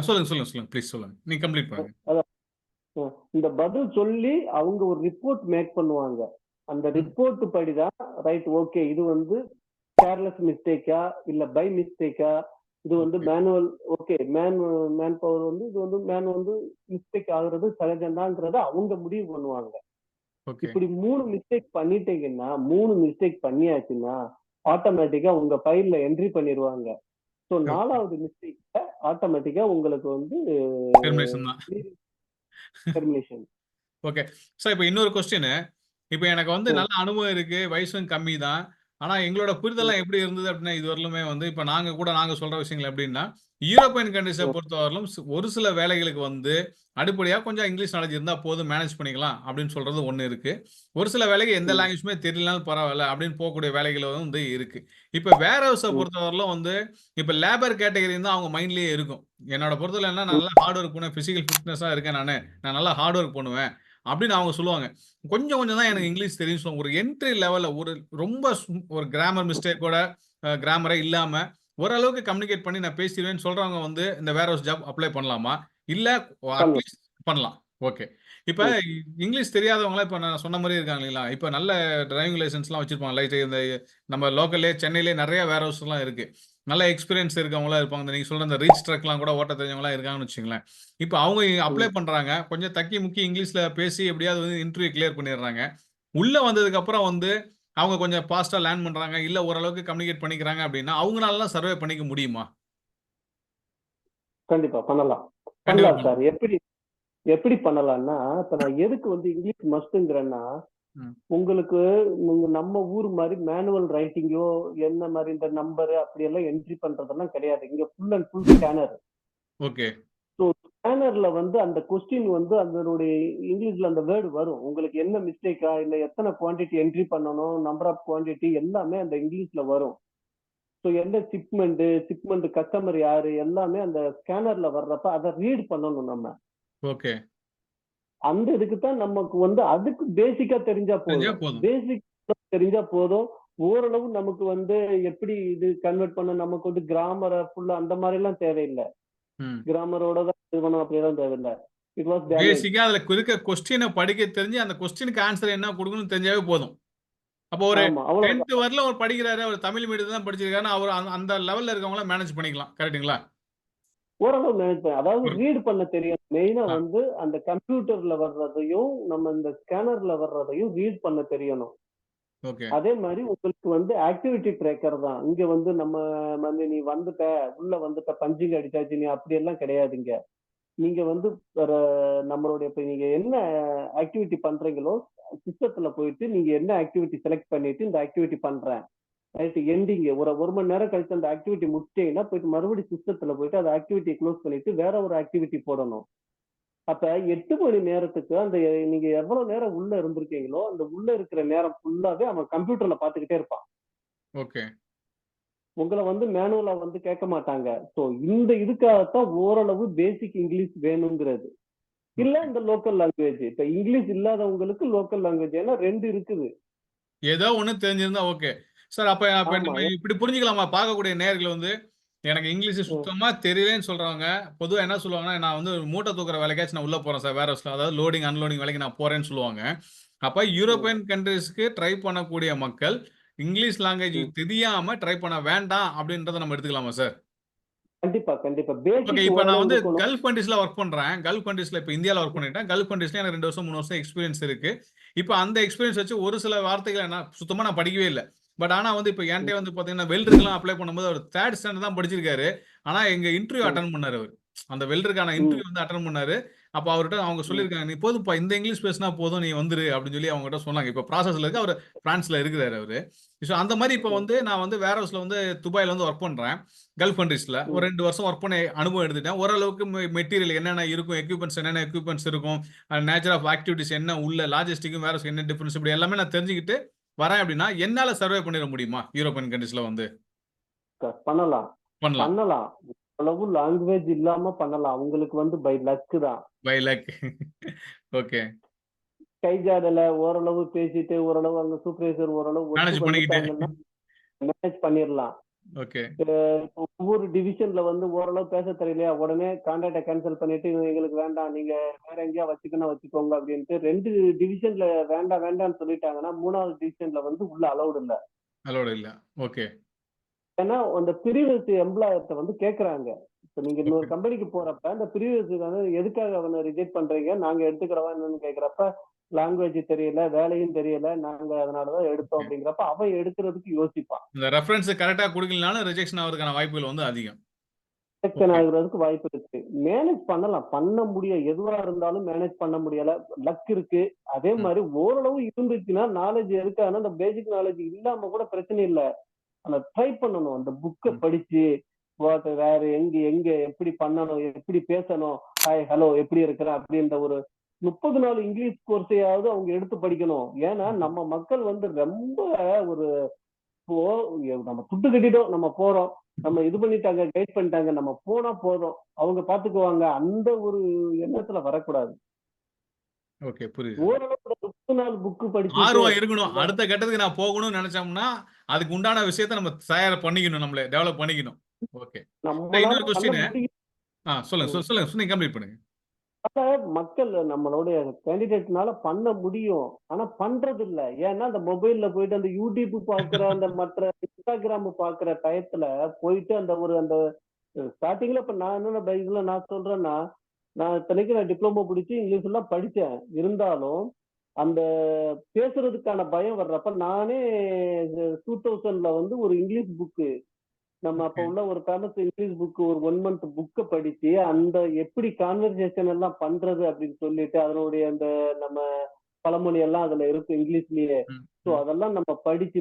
சொல்லுங்க, சொல்லுங்க, சொல்லுங்க. ப்ளீஸ் சொல்லுங்க. நீங்க கம்ப்ளீட் பண்ணுங்க. அதான் இந்த பதில் சொல்லி அவங்க ஒரு ரிப்போர்ட் மேக் பண்ணுவாங்க. அந்த ம். ரிப்போர்ட் படிதான் ரைட் ஓகே இது வந்து கேர்லெஸ் மிஸ்டேக்கா இல்ல பை மிஸ்டேக்கா இது வந்து okay, manual okay man power வந்து இது வந்து வந்து மிஸ்டேக் ஆகுறது சகஜம்தான்றத அவங்க முடிவு பண்ணுவாங்க. ஓகே. இப்படி 3 மிஸ்டேக் பண்ணிட்டீங்கன்னா 3 மிஸ்டேக் பண்ணியாச்சுன்னா ஆட்டோமேட்டிக்கா உங்க ஃபைல்ல என்ட்ரி பண்ணிடுவாங்க. So okay. 4வது மிஸ்டேக்ல ஆட்டோமேட்டிக்கா உங்களுக்கு வந்து டெர்மினேஷன் தான். டெர்மினேஷன். ஓகே. சார் இப்ப இன்னொரு கொஸ்டினு. இப்ப எனக்கு வந்து ம், நல்ல அனுபவம் இருக்கு. வயசும் கம்மி தான். ஆனா எங்களோட ம், புரிதல்லாம் எப்படி இருந்தது அப்படின்னா, இதுவரையிலுமே வந்து இப்ப நாங்க சொல்ற விஷயங்கள் எப்படின்னா, யூரோப்பியன் கன்ட்ரீஸ ம், பொறுத்தவரையிலும் ஒரு சில வேலைகளுக்கு வந்து அடிப்படையா கொஞ்சம் இங்கிலீஷ் நாலேட்ஜ் இருந்தா போதும் மேனேஜ் பண்ணிக்கலாம் அப்படின்னு சொல்றது ஒண்ணு இருக்கு. ஒரு சில வேலைக்கு எந்த ம், லாங்குவேஜுமே தெரியலனாலும் பரவால்ல அப்படின்னு போகக்கூடிய வேலைகள் வந்து இருக்கு. இப்ப வேர் ஹவுஸ ம், பொறுத்தவரையிலும் வந்து இப்ப லேபர் கேட்டகரி தான் அவங்க மைண்ட்லயே இருக்கும். என்னோட பொறுத்தவரையில என்னன்னா, நான் ம், நல்லா ஹார்ட் ஒர்க் பண்ணுவேன். பிசிக்கல் ஃபிட்னஸா இருக்கேன் நானு. நான் நல்லா ஹார்ட் ஒர்க் பண்ணுவேன். அப்படின்னு அவங்க சொல்லுவாங்க. கொஞ்சம் கொஞ்சம் தான் ம், எனக்கு இங்கிலீஷ் தெரியும்னு சொல்லுவாங்க. ஒரு என்ட்ரி லெவல்ல ரொம்ப ஒரு கிராமர் மிஸ்டேக்கோட கிராமரே இல்லாம ஓரளவுக்கு கம்யூனிகேட் பண்ணி நான் பேசிருவேன்னு சொல்றவங்க வந்து இந்த வேர் ஹவுஸ் ஜாப் அப்ளை பண்ணலாமா? இல்ல பண்ணலாம். அட்லீஸ்ட் பண்ணலாம். ஓகே. இப்ப ம், இங்கிலீஷ் தெரியாதவங்கலாம் இப்ப நான் சொன்ன மாரியே இருக்காங்க இல்லைங்களா? இப்ப நல்ல டிரைவிங் லைசென்ஸ்லாம் வச்சிருப்பாங்க. லைக் இந்த நம்ம லோக்கல்லயே சென்னையிலேயே நெறைய வேர் ஹவுஸ்லாம் இருக்கு. நல்ல எக்ஸ்பீரியன்ஸ் இருக்கவங்களா இருப்பாங்க. நீங்க சொல்ற இந்த ரீச் ட்ரக்லாம் கூட ஓட்ட தெரிஞ்சவங்கலாம் இருக்காங்கன்னு வச்சுக்கங்களேன். இப்ப அவங்க அப்ளை ம். பண்றாங்க. கொஞ்சம் தக்கி முக்கி இங்கிலீஷ்ல பேசி எப்படியாவது வந்து இன்டர்வியூ கிளியர் பண்ணிடுறாங்க. உள்ள வந்ததுக்கு அப்புறம் வந்து அவங்க கொஞ்சம் ஃபாஸ்ட்டா லேர்ன் பண்றாங்க. இல்ல ஓரளவுக்கு கம்யூனிகேட் பண்ணிக்கிறாங்க அப்படின்னா, அவங்கனாலலாம் சர்வே பண்ணிக்க முடியுமா? கண்டிப்பா பண்ணலாம். கண்டிப்பா பண்ணலாம் சார். பண்ணலாம். எப்படி எப்படி பண்ணலாம்னா, இப்ப நான் எதுக்கு வந்து இங்கிலீஷ் மஸ்ட்ங்கிறேன்னா, ம். உங்களுக்கு நீங்க நம்ம ஊர் மாரி மேனுவல் ரைட்டிங்கோ, என்ன மாரி இந்த நம்பரு அப்படியெல்லாம் என்ட்ரி பண்றதெல்லாம் கிடையாது. இங்க full and full scanner. Okay. So ஸ்கேனர்ல வந்து அந்த கொஸ்டின் வந்து அதனுடைய இங்கிலீஷ்ல அந்த வேர்ட் வரும். உங்களுக்கு என்ன மிஸ்டேக்கா, இல்ல எத்தன குவான்டிட்டி என்ட்ரி பண்ணணும், நம்பர் ஆஃப் குவான்டிட்டி எல்லாமே அந்த இங்கிலீஷ்ல வரும். ஸோ எந்த ஷிப்மெண்ட் கஸ்டமர் யாரு எல்லாமே அந்த ஸ்கேனர்ல வர்றப்ப அத ரீட் பண்ணணும் நம்ம. ஓகே. அந்த இதுக்கு தான் நமக்கு வந்து அதுக்கு பேசிக்கா தெரிஞ்சா தெரிஞ்சா போதும். போதும். பேசிக் தெரிஞ்சா போதும். ஓரளவு நமக்கு வந்து எப்படி இது கன்வெர்ட் பண்ண நமக்கு வந்து கிராமர ஃபுல்லா அந்த மாரிலாம் தேவையில்ல. ம். கிராமரோட தான் இது பண்ணணும் அப்படியெல்லாம் தேவையில்ல. It was damage. பேசிக்கா அதுல இருக்க கொஸ்டின படிக்க தெரிஞ்சு, அந்த கொஸ்டினுக்கு ஆன்ஸர் என்ன குடுக்கணும்னு தெரிஞ்சாவே போதும். அப்போ ஒரு ஆமா. அவ்வளவுதான். 10த் வரல ஒரு படிக்கிறாரு. அவர் தமிழ் மீடியத்துல தான் படிச்சிருக்காருன்னா, அவரு அந்த லெவல்ல இருக்கவங்கலாம் மேனேஜ் பண்ணிக்கலாம். கரெக்ட்டுங்களா? ஓரளவு மேனேஜ் பண்ண அதாவது ஒரு ரீட் பண்ண தெரியும். மெயினா ஆ. வந்து அந்த கம்ப்யூட்டர்ல வர்றதையும், நம்ம இந்த ஸ்கேனர்ல வர்றதையும் ரீட் பண்ண தெரியணும். ஓகே. அதே மாரி உங்களுக்கு வந்து ஆக்டிவிட்டி ட்ரேக்கர் தான். இங்க வந்து நம்ம வந்து நீ வந்துட்ட, உள்ள வந்துட்ட, பஞ்சிங் அடிச்சாச்சு, நீ அப்படியெல்லாம் கிடையாது இங்க. நீங்க வந்து வேற நம்மளுடைய இப்ப நீங்க என்ன ஆக்டிவிட்டி பண்றீங்களோ, சிஸ்டத்துல போயிட்டு நீங்க என்ன ஆக்டிவிட்டி செலக்ட் பண்ணிட்டு இந்த ஆக்டிவிட்டி பண்றேன். ரைட் எண்டிங் ஒரு 1 மணி நேரம் கழிச்சு அந்த ஆக்டிவிட்டி முடிச்சிட்டீங்கன்னா, போயிட்டு மறுபடியும் சிஸ்டத்துல போயிட்டு அந்த ஆக்டிவிட்டிய குளோஸ் பண்ணிட்டு வேற ஒரு ஆக்டிவிட்டி போடணும். அப்ப 8 மணி நேரத்துக்கு அந்த நீங்க எவ்வளவு நேரம் உள்ள இருந்திருக்கீங்களோ, அந்த உள்ள இருக்கிற நேரம் ஃபுல்லாவே அவன் கம்ப்யூட்டர்ல பார்த்துக்கிட்டே இருப்பான். ஓகே. உங்கள வந்து மேனுவலா வந்து கேட்க மாட்டாங்க. சோ இந்த இதுக்காகத்தான் ஓரளவு பேசிக் இங்கிலீஷ் வேணுங்கிறது. இல்ல ஓகே. இந்த லோக்கல் லாங்குவேஜ். இப்ப இங்கிலீஷ் இல்லாதவங்களுக்கு லோக்கல் லாங்குவேஜ். ஏன்னா 2 இருக்குது. ஏதோ ஒண்ணு தெரிஞ்சிருந்தா ஓகே. சார் அப்ப அப்ப ஆமா. நம்ம இப்படி புரிஞ்சுக்கலாமா? பார்க்கக்கூடிய நேயர்கள் வந்து, எனக்கு இங்கிலீஷ் ம், சுத்தமா தெரியலன்னு சொல்றவங்க, பொதுவா என்ன சொல்லுவாங்கன்னா, நான் வந்து ஒரு மூட்டை தூக்குற வேலைக்காச்சும் நான் உள்ள போறேன் சார் வேர் ஹவுஸ்ல. அதாவது லோடிங், அன்லோடிங் வேலைக்கு நான் போறேன்னு சொல்லுவாங்க. அப்ப ம், யூரோப்பியன் கன்ட்ரீஸ்க்கு ட்ரை பண்ணக்கூடிய மக்கள், இங்கிலீஷ் லாங்குவேஜ் ம். தெரியாம ட்ரை பண்ண வேண்டாம் அப்படின்றத நம்ம எடுத்துக்கலாமா சார்? கண்டிப்பா, கண்டிப்பா. ஓகே. பேசிக் இப்ப நான் ஓரளவு வந்து இருக்கணும். கல்ஃப் கண்ட்ரீஸ்ல வொர்க் பண்றேன். கல்ஃப் கண்ட்ரீஸ்ல இப்ப இந்தியால வொர்க் பண்ணிட்டேன். கல்ஃப் கண்ட்ரீஸ்ல எனக்கு 2 வருஷம், 3 வருஷம் எக்ஸ்பீரியன்ஸ் இருக்கு. இப்ப அந்த எக்ஸ்பீரியன்ஸ் வச்சு ஒரு சில வார்த்தைகள சுத்தமா நான் படிக்கவே இல்ல. பட் ஆனா வந்து இப்ப ம், என்ட்டயே வந்து பார்த்தீங்கன்னா, வெல்டருக்குலாம் அப்ளை பண்ணும்போது அவரு 3 ஸ்டாண்டர்ட் தான் படிச்சிருக்காரு. ஆனா எங்க இன்டர்வியூ ம், அட்டெண்ட் பண்ணாரு அவரு. அந்த வெல்டருக்கான ம், இன்டர்வியூ வந்து அட்டெண்ட் பண்ணாரு. அப்ப அவர்ட்ட அவங்க ம், சொல்லியிருக்காங்க, "நீ போதும்ப்பா இந்த இங்கிலீஷ் பேசினா போதும். நீ வந்துரு" அப்படின்னு சொல்லி அவங்ககிட்ட சொன்னாங்க. இப்ப ப்ராசஸ்ல இருக்கு. அவரு பிரான்ஸ்ல இருக்கிறாரு அவரு. சோ அந்த மாரி இப்ப ம், வந்து நான் வந்து வேர் ஹவுஸ்ல வந்து துபாய்ல வந்து வொர்க் பண்றேன். கல்ஃப் கண்ட்ரீஸ்ல. ஒரு ம். 2 வருஷம் வொர்க் பண்ணி அனுபவம் எடுத்துட்டேன். ஓரளவுக்கு மெட்டீரியல் என்னென்ன இருக்கும், எக்யூப்மென்ட்ஸ் என்னென்ன எக்யூப்மென்ட்ஸ் இருக்கும், நேச்சர் ஆஃப் ஆக்டிவிட்டீஸ் என்ன உள்ள லாஜிஸ்டிக்கும் வேற என்ன டிஃபரன்ஸ் இப்படி எல்லாமே நான் தெரிஞ்சுக்கிட்டு வரேன் அப்படின்னா, என்னால சர்வே பண்ணிற முடியுமா? யூரோப்பியன் கண்ட்ரீஸ்ல வந்து பண்ணலாம். பண்ணலாம். பண்ணலாம். ஓரளவு லாங்குவேஜ் இல்லாம பண்ணலாம். உங்களுக்கு வந்து பை லக் தான். By luck. ஓகே. கை ஜாடல ஓரளவு பேசிட்டு, ஓரளவு அங்க சூப்பர்வைசர் ஓரளவு ஒத்து மேனேஜ் பண்ணிக்கிட்டு. வந்துட்டாங்கன்னா, மேனேஜ் பண்ணிறலாம். ஓகே. இப்போ ஒவ்வொரு டிவிஷன்ல வந்து ஓரளவு பேச தெரியலையா, உடனே கான்ட்ராக்ட்ட கேன்சல் பண்ணிட்டு, "இது எங்களுக்கு வேண்டாம். நீங்க வேற எங்கேயா வச்சுக்கணும்னா வச்சுக்கோங்க" அப்படின்ட்டு 2 டிவிஷன்ல வேண்டாம் வேண்டாம்ன்னு சொல்லிட்டாங்கன்னா, 3வது டிவிஷன்ல வந்து உள்ள அலவுட் இல்ல. அலோவ்ட் இல்ல. ஓகே. ஏன்னா, அந்த ப்ரீவியஸ் எம்ப்ளாயர்ட்ட வந்து கேட்கறாங்க. இப்ப நீங்க இன்னொரு ஓகே. கம்பெனிக்கு போறப்ப, அந்த ப்ரீவியஸ் வந்து எதுக்காக அவன ரிஜெக்ட் பண்றீங்க? நாங்க எடுத்துக்கிடவா என்னன்னு கேட்கிறப்ப, லாங்குவேஜ் தெரியல, வேலையும் தெரியல, நாங்க அதனால தான் எடுத்தோம் ஓகே. அப்படிங்கிறப்ப, அவன் எடுக்கிறதுக்கு யோசிப்பான். இந்த ரெஃபரன்ஸ் கரெக்ட்டா குடுக்கலனாலும் ரிஜெக்ஷன் ஆவறதுக்கான வாய்ப்புகள் வந்து அதிகம். Second okay. ஆகுறதுக்கு வாய்ப்பு இருக்கு. மேனேஜ் பண்ணலாம். பண்ண முடியும். எதுவா இருந்தாலும் மேனேஜ் பண்ண முடியல. லக் இருக்கு. அதே ம். மாரி ஓரளவு இருந்துச்சுன்னா, நாலேட்ஜ் எதுக்காகன்னா, அந்த பேசிக் நாலேட்ஜ் இல்லாம கூட பிரச்சனை இல்ல. ஆனா ட்ரை பண்ணணும். அந்த புக்க ம். படிச்சு, வேற எங்க எங்க எப்படி பண்ணணும்? எப்படி பேசணும்? ஹாய், ஹலோ எப்படி இருக்கிற? அப்படின்ற ஒரு 30 நாள் இங்கிலீஷ் கோர்ஸையாவது அவங்க எடுத்து படிக்கணும். ஏன்னா, ம். நம்ம மக்கள் வந்து ரொம்ப ஒரு இப்போ நம்ம துட்டு கட்டிட்டோம். நம்ம போறோம். நம்ம இது பண்ணிட்டாங்க, கைட் பண்ணிட்டாங்க. நம்ம போனா போதும். அவங்க பார்த்துக்குவாங்க. அந்த ஒரு எண்ணத்துல வரக்கூடாது. ஓகே. புரியுது. ஓரளவு ஒரு 30 நாள் புக் படிச்சுட்டு, ஆர்வம் இருக்கணும். அந்த அடுத்த கட்டத்துக்கு நான் போகணும்னு நெனச்சோம்னா, அதுக்கு உண்டான விஷயத்த நம்ம தயார் பண்ணிக்கணும் நம்மளே. டெவலப் பண்ணிக்கணும். ஓகே. நம்மளால இன்னொரு பண்ண கொஸ்டினு. முடியும். சொல்லுங்க. ம். சொல்லுங்க. நீங்க கம்ப்ளீட் பண்ணுங்க. மக்கள் நம்மளுடைய கேண்டிடேட்னால பண்ண முடியும். ஆனா பண்றதில்ல. ஏன்னா, அந்த மொபைல்ல போயிட்டு அந்த YouTube பாக்குற, அந்த மற்ற Instagram பாக்குற டயத்துல போயிட்டு அந்த ஒரு அந்த ஸ்டார்ட்டிங்ல இப்ப நான் என்ன இதுல நான் சொல்றேன்னா, நான் இத்தனைக்கும் நான் டிப்ளமோ முடிச்சு இங்கிலீஷ் எல்லாம் படிச்சேன். இருந்தாலும், அந்த பேசுறதுக்கான பயம் வர்றப்ப நானே 2000ல வந்து ஒரு இங்கிலீஷ் புக் நம்ம அப்ப ஓகே. உள்ள ஒரு ஃபேமஸ் இங்கிலீஷ் புக் ஒரு 1 மந்த் புக்க படிச்சு, அந்த எப்படி கான்வர்சேஷன் எல்லாம் பண்றது அப்படின்னு சொல்லிட்டு, அதனுடைய அந்த நம்ம பழமொழி எல்லாம் அதுல இருக்கு இங்கிலீஷ்லயே. ம். சோ ம். அதெல்லாம் நம்ம படிச்சு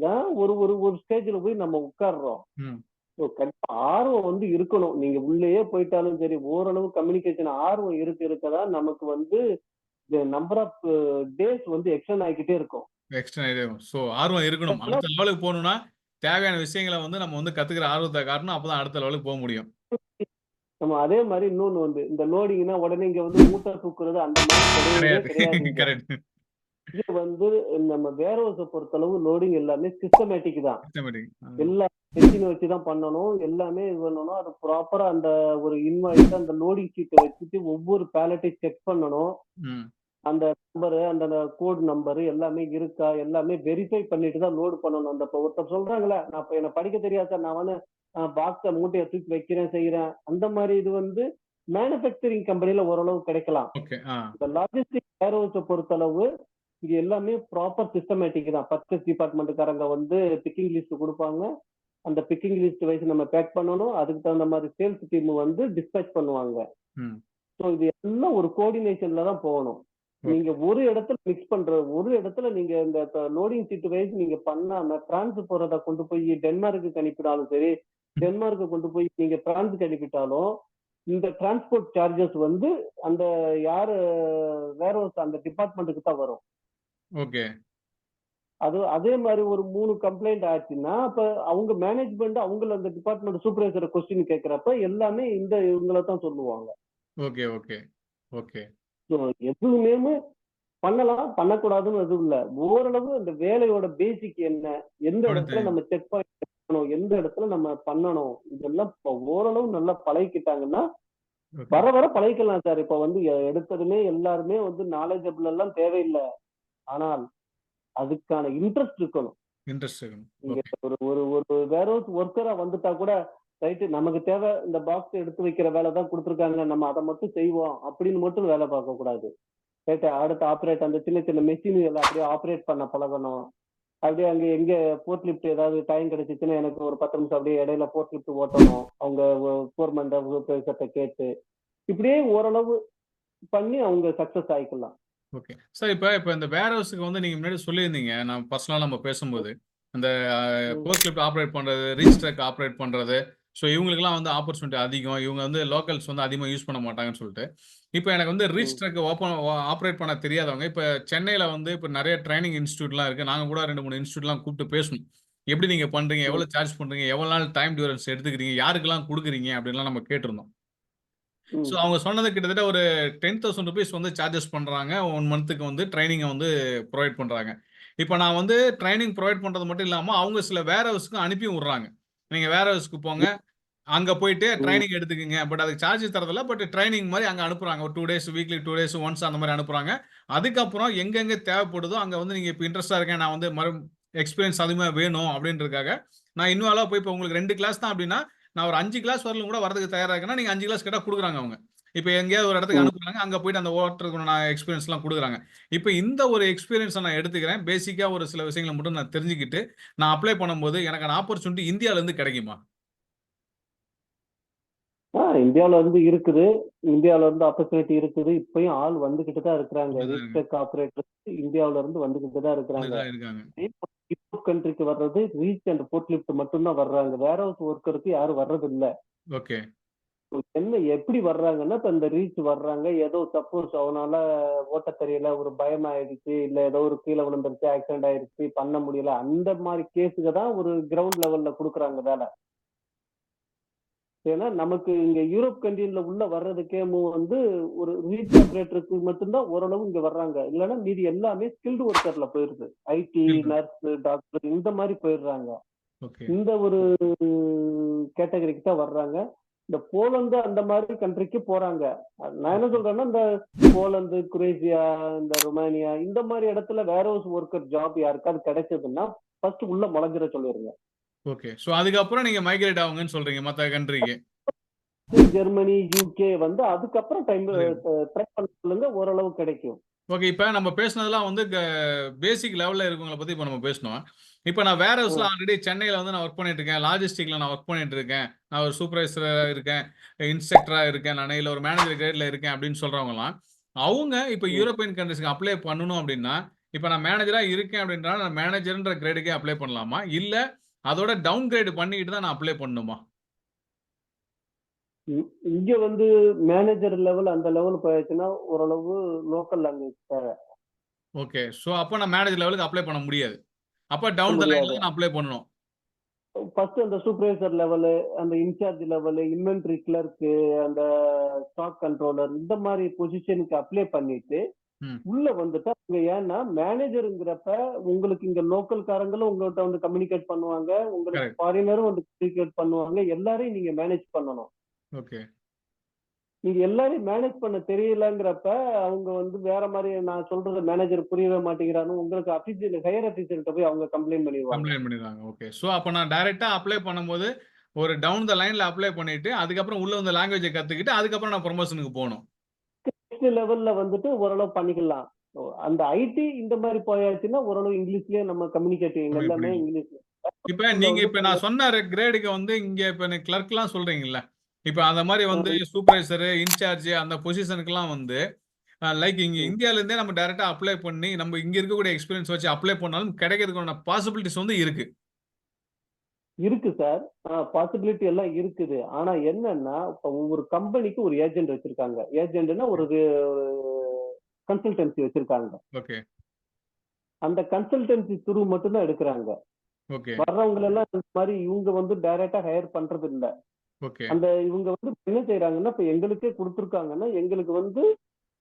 தான் ஒரு ஒரு ஒரு ஸ்டேஜ்ல போய் நம்ம உட்கார்றோம். ம். ஸோ கண்டிப்பா ஆர்வம் வந்து இருக்கணும். நீங்க உள்ளயே போயிட்டாலும் சரி, ஓரளவு கம்யூனிகேஷன் ஆர்வம் இருக்க தான் நமக்கு வந்து நம்பர் ஆஃப் டேஸ் வந்து எக்ஸ்டெண்ட் ஆகிக்கிட்டே இருக்கும். எக்ஸ்ட்ரா ஆர்வம் இருக்கணும். ஏன்னா அடுத்த லெவலுக்கு போணும்னா, தேவையான விஷயங்கள வந்து நம்ம வந்து கத்துக்கிற ஆர்வத்த காட்டணும். அப்பதான் அடுத்த லெவலுக்கு முடியும். நம்ம அதே மாரி இன்னொன்னு வந்து, இந்த லோடிங்ன்னா உடனே இங்க வந்து மூட்டை தூக்குறது அந்த மாரி கிடையவே கிடையாது. கிடையாது இங்க. கரெக்ட். இங்க வந்து நம்ம வேர் ஹவுஸ பொறுத்தளவு லோடிங் எல்லாமே சிஸ்டமேட்டிக் தான். சிஸ்டமேட்டிக். எல்லாம் மெஷின் வச்சு தான் பண்ணணும். எல்லாமே இது பண்ணணும். அது ப்ராப்பரா அந்த ஒரு இன்வாய்ஸ் அந்த லோடிங் ஷீட்ட வச்சுட்டு ஒவ்வொரு பேலட்டையும் செக் பண்ணணும். ம். அந்த நம்பரு, அந்த கோட் நம்பரு எல்லாமே இருக்கா? எல்லாமே வெரிஃபை பண்ணிட்டு தான் லோட் பண்ணணும். அந்த இப்ப ஒருத்தர் சொல்றாங்கல்ல, நான் இப்ப எனக்கு படிக்க தெரியாது சார். நான் வந்து பாக்ஸ மூட்டைய தூக்கி வைக்கிறேன், செய்றேன். அந்த மாரி இது வந்து மேனுஃபேக்சரிங் கம்பெனில ஓரளவு கிடைக்கலாம். ஓகே. இந்த லாஜிஸ்டிக் வேர் ஹவுஸ பொறுத்தளவு, இங்க எல்லாமே ப்ராப்பர் சிஸ்டமேட்டிக் தான். பர்ச்சேஸ் டிபார்ட்மென்ட்காரங்க வந்து பிக்கிங் லிஸ்ட் குடுப்பாங்க. அந்த பிக்கிங் லிஸ்ட் வைஸ் நம்ம பேக் பண்ணணும். அதுக்கு தகுந்த மாரி சேல்ஸ் டீம் வந்து டிஸ்பேட்ச் பண்ணுவாங்க. ம். ஸோ இது எல்லாம் ஒரு கோஆர்டினேஷன்ல தான் போகணும். ஓகே. நீங்க ஒரு இடத்துல மிக்ஸ் பண்ற ஒரு இடத்துல நீங்க இந்த லோடிங் சீட் வைஸ் நீங்க பண்ணாம பிரான்ஸ் போறத கொண்டு போய் டென்மார்க்கு அனுப்பினாலும் சரி, டென்மார்க்கு கொண்டு போய் நீங்க பிரான்ஸ்க்கு அனுப்பிட்டாலும், இந்த டிரான்ஸ்போர்ட் சார்ஜஸ் வந்து அந்த யாரு வேர் ஹவுஸ் அந்த டிபார்ட்மெண்ட்டுக்கு தான் வரும். ஓகே. அது அதே மாரி ஒரு 3 கம்ப்ளைண்ட் ஆச்சுன்னா, அப்ப அவங்க மேனேஜ்மெண்ட் அவங்கள அந்த டிபார்ட்மெண்ட் சூப்பர்வைசர கொஸ்டின் கேட்கிறப்ப எல்லாமே இந்த இவங்கள தான் சொல்லுவாங்க. ஓகே. ஓகே. ஓகே. ஸோ எதுவுமேமு பண்ணலாம், பண்ணக்கூடாதுன்னு எதுவும் இல்ல. ஓரளவு அந்த வேலையோட பேசிக் என்ன? எந்த அப்படி இடத்துல தெரியும். நம்ம செக் பாயிண்ட் வைக்கணும்? எந்த இடத்துல நம்ம பண்ணணும்? இதெல்லாம் இப்ப ஓரளவு நல்லா பழகிக்கிட்டாங்கன்னா, ஓகே. வர வர பழகிக்கலாம் சார். இப்ப வந்து எடுத்ததுமே எல்லாருமே வந்து நாலேட்ஜபிள் எல்லாம் தேவையில்ல. ஆனால் அதுக்கான இன்ட்ரெஸ்ட் இருக்கணும். இன்ட்ரெஸ்ட் இருக்கணும். நீங்க ஓகே. ஒரு ஒரு ஒரு வேர் ஹவுஸ் ஒர்க்கரா வந்துட்டா கூட, ரைட் நமக்கு தேவை இந்த பாக்ஸ் எடுத்து வைக்கிற வேலை தான் குடுத்துருக்காங்க. நம்ம அத மட்டும் செய்வோம். அப்படின்னு மட்டும் வேலை பார்க்கக்கூடாது. ரைட் அடுத்து ஆப்பரேட் அந்த சின்ன சின்ன மெஷின்கள அப்படியே ஆப்பரேட் பண்ண பழகணும். அப்படியே அங்க எங்க ஃபோர்க் லிஃப்ட் ஏதாவது டைம் கிடைச்சுச்சுன்னா, எனக்கு ஒரு 10 நிமிஷம் அப்படியே இடையில ஃபோர்க் லிஃப்ட் ஓட்டணும். அவங்க ஃபோர்மேன் சூப்பர்வைசர்ட்ட கேட்டு, இப்படியே ஓரளவு பண்ணி அவங்க சக்சஸ் ஆயிக்கலாம். ஓகே. சார் இப்ப இப்ப இந்த வேர் ஹவுஸ்க்கு வந்து நீங்க முன்னாடி சொல்லியிருந்தீங்க. நான் பர்சனலா நம்ம பேசும்போது. அந்த ம், ஃபோர்க் லிஃப்ட் ஆப்பரேட் பண்றது, ரீச் ட்ரக் ஆப்பரேட் பண்றது. இவங்களுக்கெல்லாம் வந்து ஆப்பர்ச்சுனிட்டி அதிகம். இவங்க வந்து லோக்கல்ஸ் வந்து அதிகமா யூஸ் பண்ண மாட்டாங்கன்னு சொல்லிட்டு. இப்ப எனக்கு வந்து ரீச் ம், ட்ரக் ஆப்பரேட் பண்ண தெரியாதவங்க, இப்ப சென்னையில வந்து இப்ப நெறைய ட்ரெய்னிங் இன்ஸ்டிடியூட்லாம் இருக்கு. நாங்க கூட 2, 3 இன்ஸ்டிடியூட்லாம் கூப்பிட்டு பேசணும். எப்படி நீங்க பண்றீங்க? ம், எவ்வளோ சார்ஜ் பண்றீங்க? எவ்வளோ நாள் டைம் டியூரன்ஸ் எடுத்துக்கிறீங்க? யாருக்கெல்லாம் குடுக்குறீங்க? அப்படின்லாம் நம்ம கேட்டிருந்தோம். ம், அவங்க சொன்னது கிட்டத்தட்ட ஒரு ₹10,000 வந்து சார்ஜஸ் பண்றாங்க. 1 மந்த்துக்கு வந்து ட்ரெய்னிங்க வந்து புரொவைட் பண்றாங்க. இப்ப நான் வந்து ட்ரெய்னிங் புரொவைட் பண்றது மட்டும் இல்லாம, அவங்க சில வேர் ஹவுஸ்க்கு அனுப்பியும் விடுறாங்க. நீங்க வேர் ஹவுஸ்க்கு போங்க. அங்க போயிட்டு ம், ட்ரெய்னிங் எடுத்துக்கங்க. பட் அதுக்கு சார்ஜ் தரதில்ல. பட் ட்ரெய்னிங் மாரி அங்க அனுப்புறாங்க. ஒரு 2 டேஸ் வீக்லி 2 டேஸ் ஒன்ஸ் அந்த மாரி அனுப்புறாங்க. அதுக்கப்புறம் எங்கெங்க தேவைப்படுதோ, அங்க வந்து நீங்க இப்ப இன்ட்ரெஸ்ட்டா இருக்கேன். நான் வந்து எக்ஸ்பீரியன்ஸ் அதிகமா வேணும் அப்டின்றதுக்காக, நான் இன்னும் போய் இப்ப உங்களுக்கு 2 கிளாஸ் தான் அப்டின்னா, நான் ஒரு 5 கிளாஸ் வரலும் கூட வரதுக்கு தயாரா இருக்கேன்னா, நீங்க 5 கிளாஸ் கேட்டா குடுக்குறாங்க அவங்க. இப்ப எங்கேயாவது ஒரு இடத்துக்கு ம். அனுப்புறாங்க. அங்க போயிட்டு அந்த ஓட்டுறதுக்குண்டான எக்ஸ்பீரியன்ஸ்லாம் குடுக்குறாங்க. இப்ப இந்த ஒரு எக்ஸ்பீரியன்ஸ நான் எடுத்துக்கிறேன். பேசிக்கா ஒரு சில விஷயங்கள மட்டும் நான் தெரிஞ்சுக்கிட்டு, நான் அப்ளை பண்ணும்போது எனக்கான ஆப்பர்ச்சுனிட்டி இந்தியாலருந்து கிடைக்குமா? இந்தியாவுல இருந்து இருக்குது. இந்தியாவுல இருந்து ஆப்பர்ச்சுனிட்டி இருக்குது. இப்பயும் ஆள் வந்துகிட்டு தான் இருக்கிறாங்க. ரீச் ஆபரேட்டர் இந்தியாவுல இருந்து வந்துகிட்டு தான் இருக்கிறாங்க. வந்துதான் இருக்காங்க. யூரோப் கண்ட்ரிக்கு வர்றது ரீச் அண்ட் போர்ட்லிஃப்ட் மட்டும்தான் வர்றாங்க. வேற ஹவுஸ் ஒர்க்கருக்கு யாரும் வர்றது இல்ல. ஓகே. என்ன எப்படி வர்றாங்கன்னா, இப்ப இந்த ரீச் வர்றாங்க. ஏதோ சப்போஸ் அவனால ஓட்ட தெரியல, ஒரு பயம் ஆயிடுச்சு, இல்ல ஏதோ ஒரு கீழே விழுந்துருச்சு, ஆக்சிடென்ட் ஆயிடுச்சு, பண்ண முடியல. அந்த மாதிரி கேஸுக்கு தான் ஒரு கிரவுண்ட் லெவல்ல கொடுக்குறாங்க வேலை. ஏன்னா நமக்கு இங்க யூரோப் கண்ட்ரில உள்ள வர்றதுக்கே வந்து ஒரு ரீச் ஆபரேட்டருக்கு மட்டும்தான் ஓரளவு இங்க வர்றாங்க. இல்லைன்னா மீதி எல்லாமே ஸ்கில்டு ஒர்க்கர்ல போயிருது. ஐடி, நர்ஸ், டாக்டர் இந்த மாதிரி போயிடுறாங்க. ஓகே. இந்த ஒரு கேட்டகரிக்கு தான் வர்றாங்க. இந்த போலந்து அந்த மாதிரி கண்ட்ரிக்கு போறாங்க. நான் என்ன சொல்றேன்னா, இந்த போலந்து, குரேஷியா, இந்த ரொமானியா இந்த மாதிரி இடத்துல வேர் ஹவுஸ் ஒர்க்கர் ஜாப் யாருக்காவது கிடைச்சதுன்னா ஃபர்ஸ்ட் உள்ள முளைஞ்சிட சொல்லிருங்க. ஓகே. சோ அதுக்கப்புறம் நீங்க மைக்ரேட் ஆகுங்கன்னு சொல்றீங்க மத்த கண்ட்ரிக்கு. ஜெர்மனி, யூகே வந்து அதுக்கப்புறம் ட்ரை பண்ண சொல்லுங்க, ஓரளவு கிடைக்கும். ஓகே. இப்ப நம்ம பேசுனதெல்லாம் வந்து பேசிக் லெவல்ல இருக்கவங்கள பத்தி இப்ப நம்ம பேசினோம். இப்ப நான் வேர் ஹவுஸ்ல ம், ஆல்ரெடி சென்னையில வந்து நான் ஒர்க் பண்ணிட்டு இருக்கேன். லாஜிஸ்டிக்ல நான் ஒர்க் பண்ணிட்டு இருக்கேன். நான் ஒரு சூப்பர்வைசரா இருக்கேன், இன்ஸ்ட்ரக்டரா இருக்கேன், நானு இல்ல ஒரு மேனேஜர் கிரேட்ல இருக்கேன் அப்படின்னு சொல்றவங்கலாம், அவங்க இப்ப ம். யூரோப்பியன் கண்ட்ரீஸ்க்கு அப்ளை பண்ணணும் அப்படின்னா, இப்ப நான் மேனேஜரா இருக்கேன் அப்படின்றா நான் மேனேஜர்ன்ற கிரேடுக்கே அப்ளை பண்ணலாமா? இல்ல அதோட டவுன் கிரேட் பண்ணிக்கிட்டு தான் நான் அப்ளை பண்ணணுமா? இங்க வந்து மேனேஜர் லெவல் அந்த லெவல் போயாச்சுன்னா ஓரளவு லோக்கல் லாங்குவேஜ் தேவை. ஓகே. சோ அப்ப நான் மேனேஜர் லெவலுக்கு அப்ளை பண்ண முடியாது. அப்ப டவுன் த லைன்ல முடியாது. தான் நான் அப்ளை பண்ணணும். ஃபர்ஸ்ட் அந்த சூப்பர்வைசர் லெவலு, அந்த இன்சார்ஜ் லெவலு, இன்வென்டரி கிளர்க்கு, அந்த ஸ்டாக் கண்ட்ரோலர் இந்த மாதிரி பொசிஷனுக்கு அப்ளை பண்ணிட்டு ம். உள்ள வந்துட்டா அங்க ஏன்னா மேனேஜருங்கிறப்ப உங்களுக்கு இங்க லோக்கல் காரங்களும் உங்கள்கிட்ட வந்து கம்யூனிகேட் பண்ணுவாங்க, உங்களுக்கு கரெக்ட். ஃபாரினரும் வந்து கம்யூனிகேட் பண்ணுவாங்க. எல்லாரையும் நீங்க மேனேஜ் பண்ணணும். ஓகே. நீங்க எல்லாரையும் மேனேஜ் பண்ண தெரியலங்கிறப்ப அவங்க வந்து வேற மாதிரி நான் சொல்றது மேனேஜர் புரியவே மாட்டேங்கிறான்னு உங்களுக்கு அபிஷியல் ஹையர் அபிஷியல்கிட்ட போய் அவங்க கம்ப்ளைண்ட் பண்ணிடுவாங்க. கம்ப்ளைண்ட் பண்ணிருவாங்க. ஓகே. சோ அப்ப நான் டைரக்ட்டா அப்ளை பண்ணும்போது, ஒரு டவுன் த லைன்ல அப்ளை பண்ணிட்டு, அதுக்கப்புறம் உள்ள வந்து லாங்குவேஜ கத்துக்கிட்டு, அதுக்கப்புறம் நான் புரமோஷனுக்கு போணும். நெக்ஸ்ட் லெவல்ல வந்துட்டு ஓரளவு பண்ணிக்கலாம். அந்த ஐடி இந்த மாதிரி போயாச்சுன்னா ஓரளவு இங்கிலீஷ்லயே நம்ம கம்யூனிகேட்டிங் கம்மி எல்லாமே பண்ணிக்கலாம். இங்கிலீஷ். இப்ப நீங்க இப்ப நான் சொன்ன கிரேடுக்கு வந்து இங்க இப்ப எனக்கு கிளர்க்லாம் சொல்றீங்கல்ல. இப்ப அந்த மாரி வந்து சூப்பர்வைசர், இன்சார்ஜ் அந்த பொசிஷனுக்குலாம் வந்து லைக் இங்க இந்தியால இருந்தே நம்ம டைரக்ட்டா அப்ளை பண்ணி, நம்ம இங்க இருக்கக்கூடிய எக்ஸ்பீரியன்ஸ் வச்சு அப்ளை பண்ணாலும் கிடைக்கிறதுக்கான பாசிபிலிட்டீஸ் வந்து இருக்கு. இருக்கு சார். பாசிபிலிட்டி எல்லாம் இருக்குது. ஆனா என்னன்னா, இப்ப ஒவ்வொரு கம்பெனிக்கு ஒரு ஏஜென்ட் வச்சிருக்காங்க. ஏஜென்ட்னா ஒரு கன்சல்டன்சி வச்சிருக்காங்க. ஓகே. அந்த கன்சல்டன்சி த்ரூ மட்டும் தான் எடுக்கிறாங்க. ஓகே. வர்றவங்க எல்லாம் இந்த மாதிரி இவங்க வந்து டைரக்டா ஹையர் பண்றது இல்ல. ஓகே. அந்த இவங்க வந்து என்ன செய்யறாங்கன்னா, இப்ப எங்களுக்கே கொடுத்துருக்காங்கன்னா, எங்களுக்கு வந்து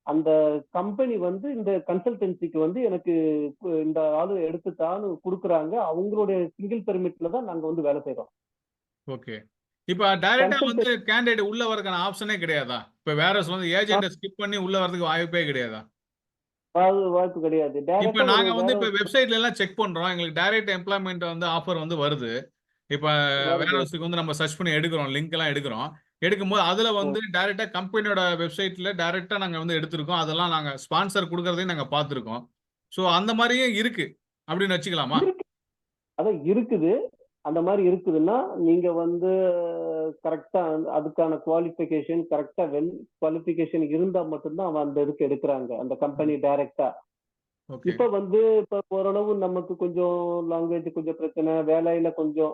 அந்த கம்பெனி வந்து இந்த கன்சல்டன்சிக்கு வந்து எனக்கு இந்த ஆளு எடுத்துட்டான்னு குடுக்குறாங்க. அவங்களுடைய சிங்கிள் பெர்மிட்ல தான் நாங்க வந்து வேலை செய்றோம். ஓகே. இப்ப டைரக்ட்டா வந்து கன்சல்டன்ட் கேண்டிடேட் உள்ள வரதுக்கான ஆப்ஷனே கிடையாதா? இப்ப வேற வந்து ஏஜென்ட்ட ஸ்கிப் பண்ணி உள்ள வரதுக்கு வாய்ப்பே கிடையாதா? வாய்ப்பு கிடையாது. இப்ப டைரக்டா ஒரு நாங்க வந்து வேற இப்ப ஒரு வெப்சைட்ல எல்லாம் செக் பண்றோம். எங்களுக்கு டைரக்ட் எம்ப்ளாய்மென்ட் வந்து ஆஃபர் வந்து வருது. இப்ப வேர் வருது. ஹவுஸ்க்கு வந்து நம்ம சர்ச் பண்ணி எடுக்குறோம். லிங்க் எல்லாம் எடுக்குறோம். எடுக்கும்போது அதுல ம். வந்து டைரக்ட்டா கம்பெனியோட வெப்சைட்ல டைரக்ட்டா நாங்க வந்து எடுத்திருக்கோம். அதெல்லாம் நாங்க ஸ்பான்சர் குடுக்கறதையும் நாங்க பார்த்திருக்கோம். சோ அந்த மாரியும் இருக்கு. அப்படின்னு வச்சுக்கலாமா? இருக்கு. அதான் இருக்குது. அந்த மாரி இருக்குதுன்னா, நீங்க வந்து கரெக்ட்டா அதுக்கான குவாலிஃபிகேஷன் கரெக்ட்டா குவாலிஃபிகேஷன் இருந்தா மட்டும் தான் அவன் அந்த இதுக்கு எடுக்குறாங்க. அந்த ம். கம்பெனி டைரக்ட்டா. ஓகே. இப்ப ஓரளவு நமக்கு கொஞ்சம் லாங்குவேஜ் கொஞ்சம் பிரச்சனை, வேலையில கொஞ்சம்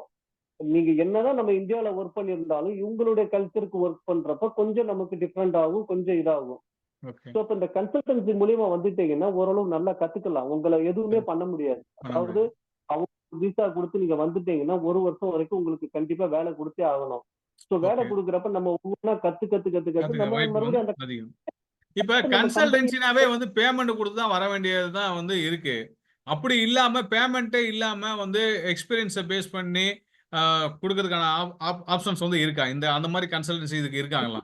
நீங்க என்னதான் நம்ம இந்தியாவுல ஒர்க் பண்ணியிருந்தாலும், இவங்களுடைய கல்ச்சருக்கு ஒர்க் பண்றப்ப கொஞ்சம் நமக்கு டிஃபரெண்ட் ஆகும். கொஞ்சம் இதாகும். ஓகே. சோ, இப்ப இந்த கன்சல்டன்சி மூலியமா வந்துட்டீங்கன்னா, ஓரளவு நல்லா கத்துக்கலாம். உங்கள எதுவுமே ம். பண்ண முடியாது. பண்ண அதாவது முடியாது. அவங்க விசா குடுத்து நீங்க வந்துட்டீங்கன்னா, 1 வருஷம் வரைக்கும் உங்களுக்கு கண்டிப்பா வேலை குடுத்தே ஆகணும். சோ, வேலை ஓகே. குடுக்குறப்ப நம்ம ஒவ்வொன்னா கத்து கத்துக்க நம்ம வாய்ப்பு வந்து மறுபடியும் அந்த அதிகம். இப்ப நம்ம கம்பெனி கன்சல்டன்சினாவே வந்து பேமெண்ட் குடுத்து தான் வர வேண்டியது தான் வந்து இருக்கு. அப்படி இல்லாம பேமெண்ட்டே இல்லாம வந்து எக்ஸ்பீரியன்ஸ பேஸ் பண்ணி குடுக்கறதுக்கான ஆப்ஷன்ஸ் வந்து இருக்கா? இந்த அந்த மாரி கன்சல்டன்சி இதுக்கு இருக்காங்களா?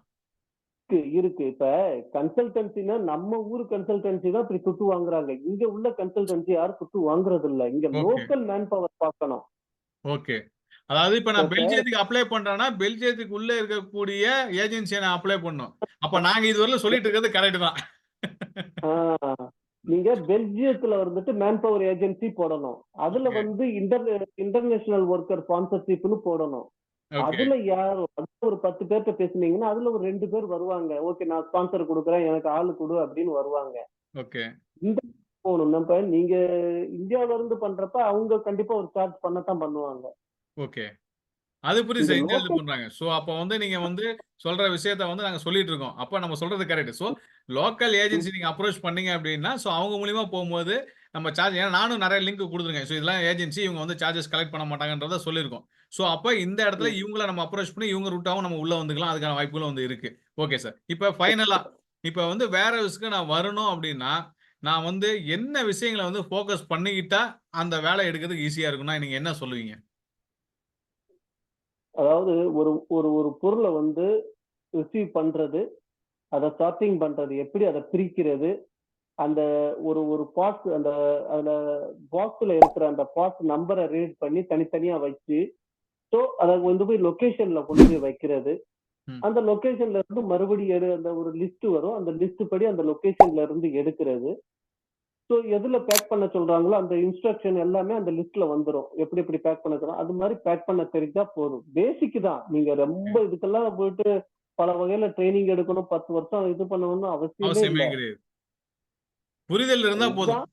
இருக்கு. இப்ப கன்சல்டன்சின்னா நம்ம ஊர் கன்சல்டன்சி தான் இப்படி துட்டு வாங்குறாங்க. இங்க உள்ள கன்சல்டன்சி யாரும் துட்டு வாங்குறது இல்ல. இங்க ஓகே, லோக்கல் மேன் பவர் பார்க்கணும். ஓகே. அதாவது இப்ப நான் ஓகே. பெல்ஜியத்துக்கு அப்ளை பண்றேன்னா, பெல்ஜியத்துக்கு உள்ள இருக்கக்கூடிய ஏஜென்சிய நான் அப்ளை பண்ணணும். அப்ப நாங்க இதுவரையிலும் சொல்லிட்டு இருக்கிறது கரெக்ட் தான். ஆ நீங்க பெல்ஜியத்துல வந்துட்டு மேன் பவர் ஏஜென்சி போடணும். அதுல ஓகே, வந்து இன்டர்நேஷனல் ஒர்க்கர் ஸ்பான்சர்ஷிப்னு போடணும். ஓகே. அதுல அதுல ஒரு 10 பேர்ட்ட பேசுனீங்கன்னா, அதுல ஒரு 2 பேர் வருவாங்க. ஓகே நான் ஸ்பான்சர் குடுக்குறேன். எனக்கு ஆளு குடு அப்படின்னு வருவாங்க. ஓகே. இந்த போணும். நம்ப நீங்க இந்தியாவுல இருந்து பண்றப்ப அவங்க கண்டிப்பா ஒரு சார்ஜ் பண்ணத்தான் பண்ணுவாங்க. ஓகே. அது புரியுது இங்க சார். இந்தியால இது லோக்கல் பண்றாங்க. ஸோ, அப்ப வந்து நீங்க வந்து சொல்ற விஷயத்த வந்து நாங்க சொல்லிட்டு இருக்கோம். அப்ப நம்ம சொல்றது கரெக்ட். ஸோ, லோக்கல் ம், ஏஜென்சி நீங்க அப்ரோச் பண்ணீங்க அப்டின்னா, ஸோ அவங்க மூலியமா போம்போது நம்ம சார்ஜ் ஏன்னா நானும் நெறைய லிங்க் குடுத்துருக்கேன். ஸோ இதெல்லாம் ஏஜென்சி இவங்க வந்து சார்ஜஸ் கலெக்ட் பண்ண மாட்டாங்கன்றத சொல்லியிருக்கோம். ஸோ அப்ப இந்த இடத்துல ம். இவங்கள நம்ம அப்ரோச் பண்ணி இவங்க ரூட்டாவும் நம்ம உள்ள வந்துக்கலாம். அதுக்கான வாய்ப்புகளும் வந்து இருக்கு. Okay sir. இப்ப ஃபைனலா இப்ப வந்து வேர் ஹவுஸ்க்கு நான் வரணும் அப்டின்னா, நான் வந்து என்ன விஷயங்கள வந்து ஃபோக்கஸ் பண்ணிக்கிட்டா அந்த வேலை எடுக்கிறதுக்கு ஈஸியா இருக்கும்னா, நீங்க என்ன சொல்லுவீங்க? அதாவது ஒரு ஒரு ஒரு பொருள வந்து ரிசீவ் பண்றது, அத சார்ட்டிங் பண்றது, எப்படி அத பிரிக்கிறது, அந்த ஒரு ஒரு பாக்ஸ் அந்த அதுல பாக்ஸ்ல இருக்கிற அந்த பாக்ஸ் நம்பர ரீட் பண்ணி தனித்தனியா வச்சு, சோ அத கொண்டு போய் லொகேஷன்ல கொண்டு போய் வைக்கிறது. ம். அந்த லொகேஷன்ல இருந்து மறுபடியும் அந்த ஒரு லிஸ்ட் வரும். அந்த லிஸ்ட் படி அந்த லொகேஷன்ல இருந்து எடுக்கிறது. சோ எதுல பேக் பண்ண சொல்றாங்களோ அந்த இன்ஸ்ட்ரக்ஷன் எல்லாமே அந்த லிஸ்ட்ல வந்துரும். எப்படி எப்படி பேக் பண்ண சொல்றாங்க. அது மாரி பேக் பண்ண தெரிஞ்சா போதும். பேசிக் தான். நீங்க ரொம்ப இதுக்கெல்லாம் போயிட்டு பல வகையில ட்ரெய்னிங் எடுக்கணும். 10 வருஷம் இது பண்ணணும்னு அவசியமே இல்ல. அவசியமே கிடையாது. புரிதல் இருந்தா போதும். இதுதான்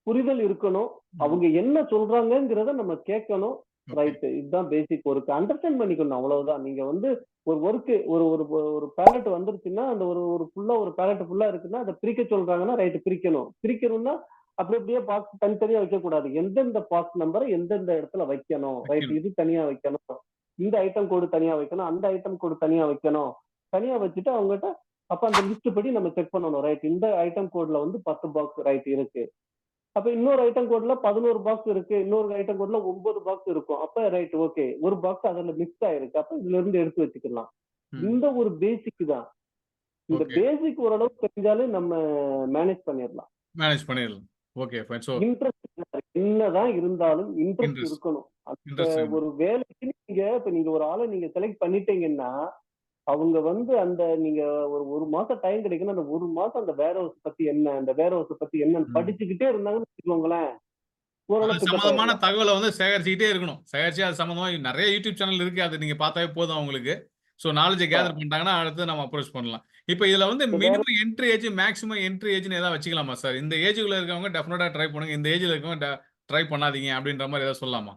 புரிதல் இருக்கணும். ம். அவங்க என்ன சொல்றாங்கங்கிறத நம்ம கேட்கணும். ஓகே. ரைட். இதுதான் பேசிக் ஒர்க். அண்டர்ஸ்டாண்ட் பண்ணிக்கணும் அவ்வளவுதான். நீங்க வந்து ஒரு ஒர்க் ஒரு ஒரு ஒரு பேலட் வந்துருச்சுன்னா, அந்த ஒரு ஒரு ஃபுல்லா ஒரு பேலட் ஃபுல்லா இருக்குன்னா, அத பிரிக்க சொல்றாங்கன்னா, ரைட் பிரிக்கணும். பிரிக்கணும்னா, அப்படி அப்படியே பாக்ஸ் தனித்தனியா வைக்கக்கூடாது. எந்தெந்த பாக்ஸ் நம்பர எந்தெந்த இடத்துல வைக்கணும். ரைட் வைக்கணும். இது தனியா வைக்கணும். இந்த ஐட்டம் கோடு தனியா வைக்கணும். அந்த ஐட்டம் கோடு தனியா வைக்கணும். தனியா வச்சுட்டு அவங்கட்ட அப்ப அந்த லிஸ்ட் படி நம்ம செக் பண்ணணும். ரைட் இந்த ஐட்டம் கோட்ல வந்து 10 பாக்ஸ் ரைட் இருக்கு. அப்ப இன்னொரு ஐட்டம் கோட்ல 11 பாக்ஸ் இருக்கு. இன்னொரு ஐட்டம் கோட்ல 9 பாக்ஸ் இருக்கும். அப்ப ரைட் ஓகே. ஒரு பாக்ஸ் அதுல மிக்ஸ் ஆயிருக்கு. அப்ப இதுல இருந்து எடுத்து வச்சுக்கலாம். ம். இந்த ஒரு பேசிக் தான். இந்த ஓகே. பேசிக் ஓரளவு தெரிஞ்சாலே நம்ம மேனேஜ் பண்ணிடலாம். மேனேஜ் பண்ணிடலாம். Okay fine. ஸோ இன்ட்ரெஸ்ட் என்னதான் இருந்தாலும் இன்ட்ரெஸ்ட் இன்ட்ரெஸ்ட் இருக்கணும். அந்த இன்ட்ரெஸ்ட் வேணும். ஒரு வேலைக்கு இப்ப நீங்க ஒரு ஆள நீங்க செலக்ட் பண்ணிட்டீங்கன்னா, அவங்க வந்து அந்த நீங்க ஒரு 1 மாசம் டைம் கிடைக்குன்னா, அந்த 1 மாசம் அந்த வேர் ஹவுஸ் பத்தி என்ன? அந்த வேர் ஹவுஸ் பத்தி என்னன்னு ம். படிச்சுக்கிட்டே இருந்தாங்கன்னு வச்சுக்கோங்களேன், அது ஓரளவு பிக்கப் சம்மந்தமான ஆயிரலாம். தகவல வந்து சேகரிச்சுக்கிட்டே இருக்கணும். சேகரிச்சு அது சம்மந்தமா நெறைய யூடியூப் சேனல் இருக்கு. அத நீங்க பார்த்தாவே போதும் அவங்களுக்கு. ஸோ நாலேட்ஜ கண்டிப்பா. கேதர் பண்ணிட்டாங்கன்னா, அடுத்து நம்ம அப்ரோச் பண்ணலாம். இப்ப இதுல வந்து இப்ப வேற minimum entry age, maximum entry ஏஜ்ன்னு ஏதாவது வச்சுக்கலாமா சார்? இந்த ஏஜ்க்குள்ள இருக்கவங்க டெஃபினட்டா ட்ரை பண்ணுங்க. இந்த ஏஜ்ல இருக்கவங்க ட்ரை பண்ணாதீங்க அப்படின்ற மாரி ஏதாவது சொல்லலாமா?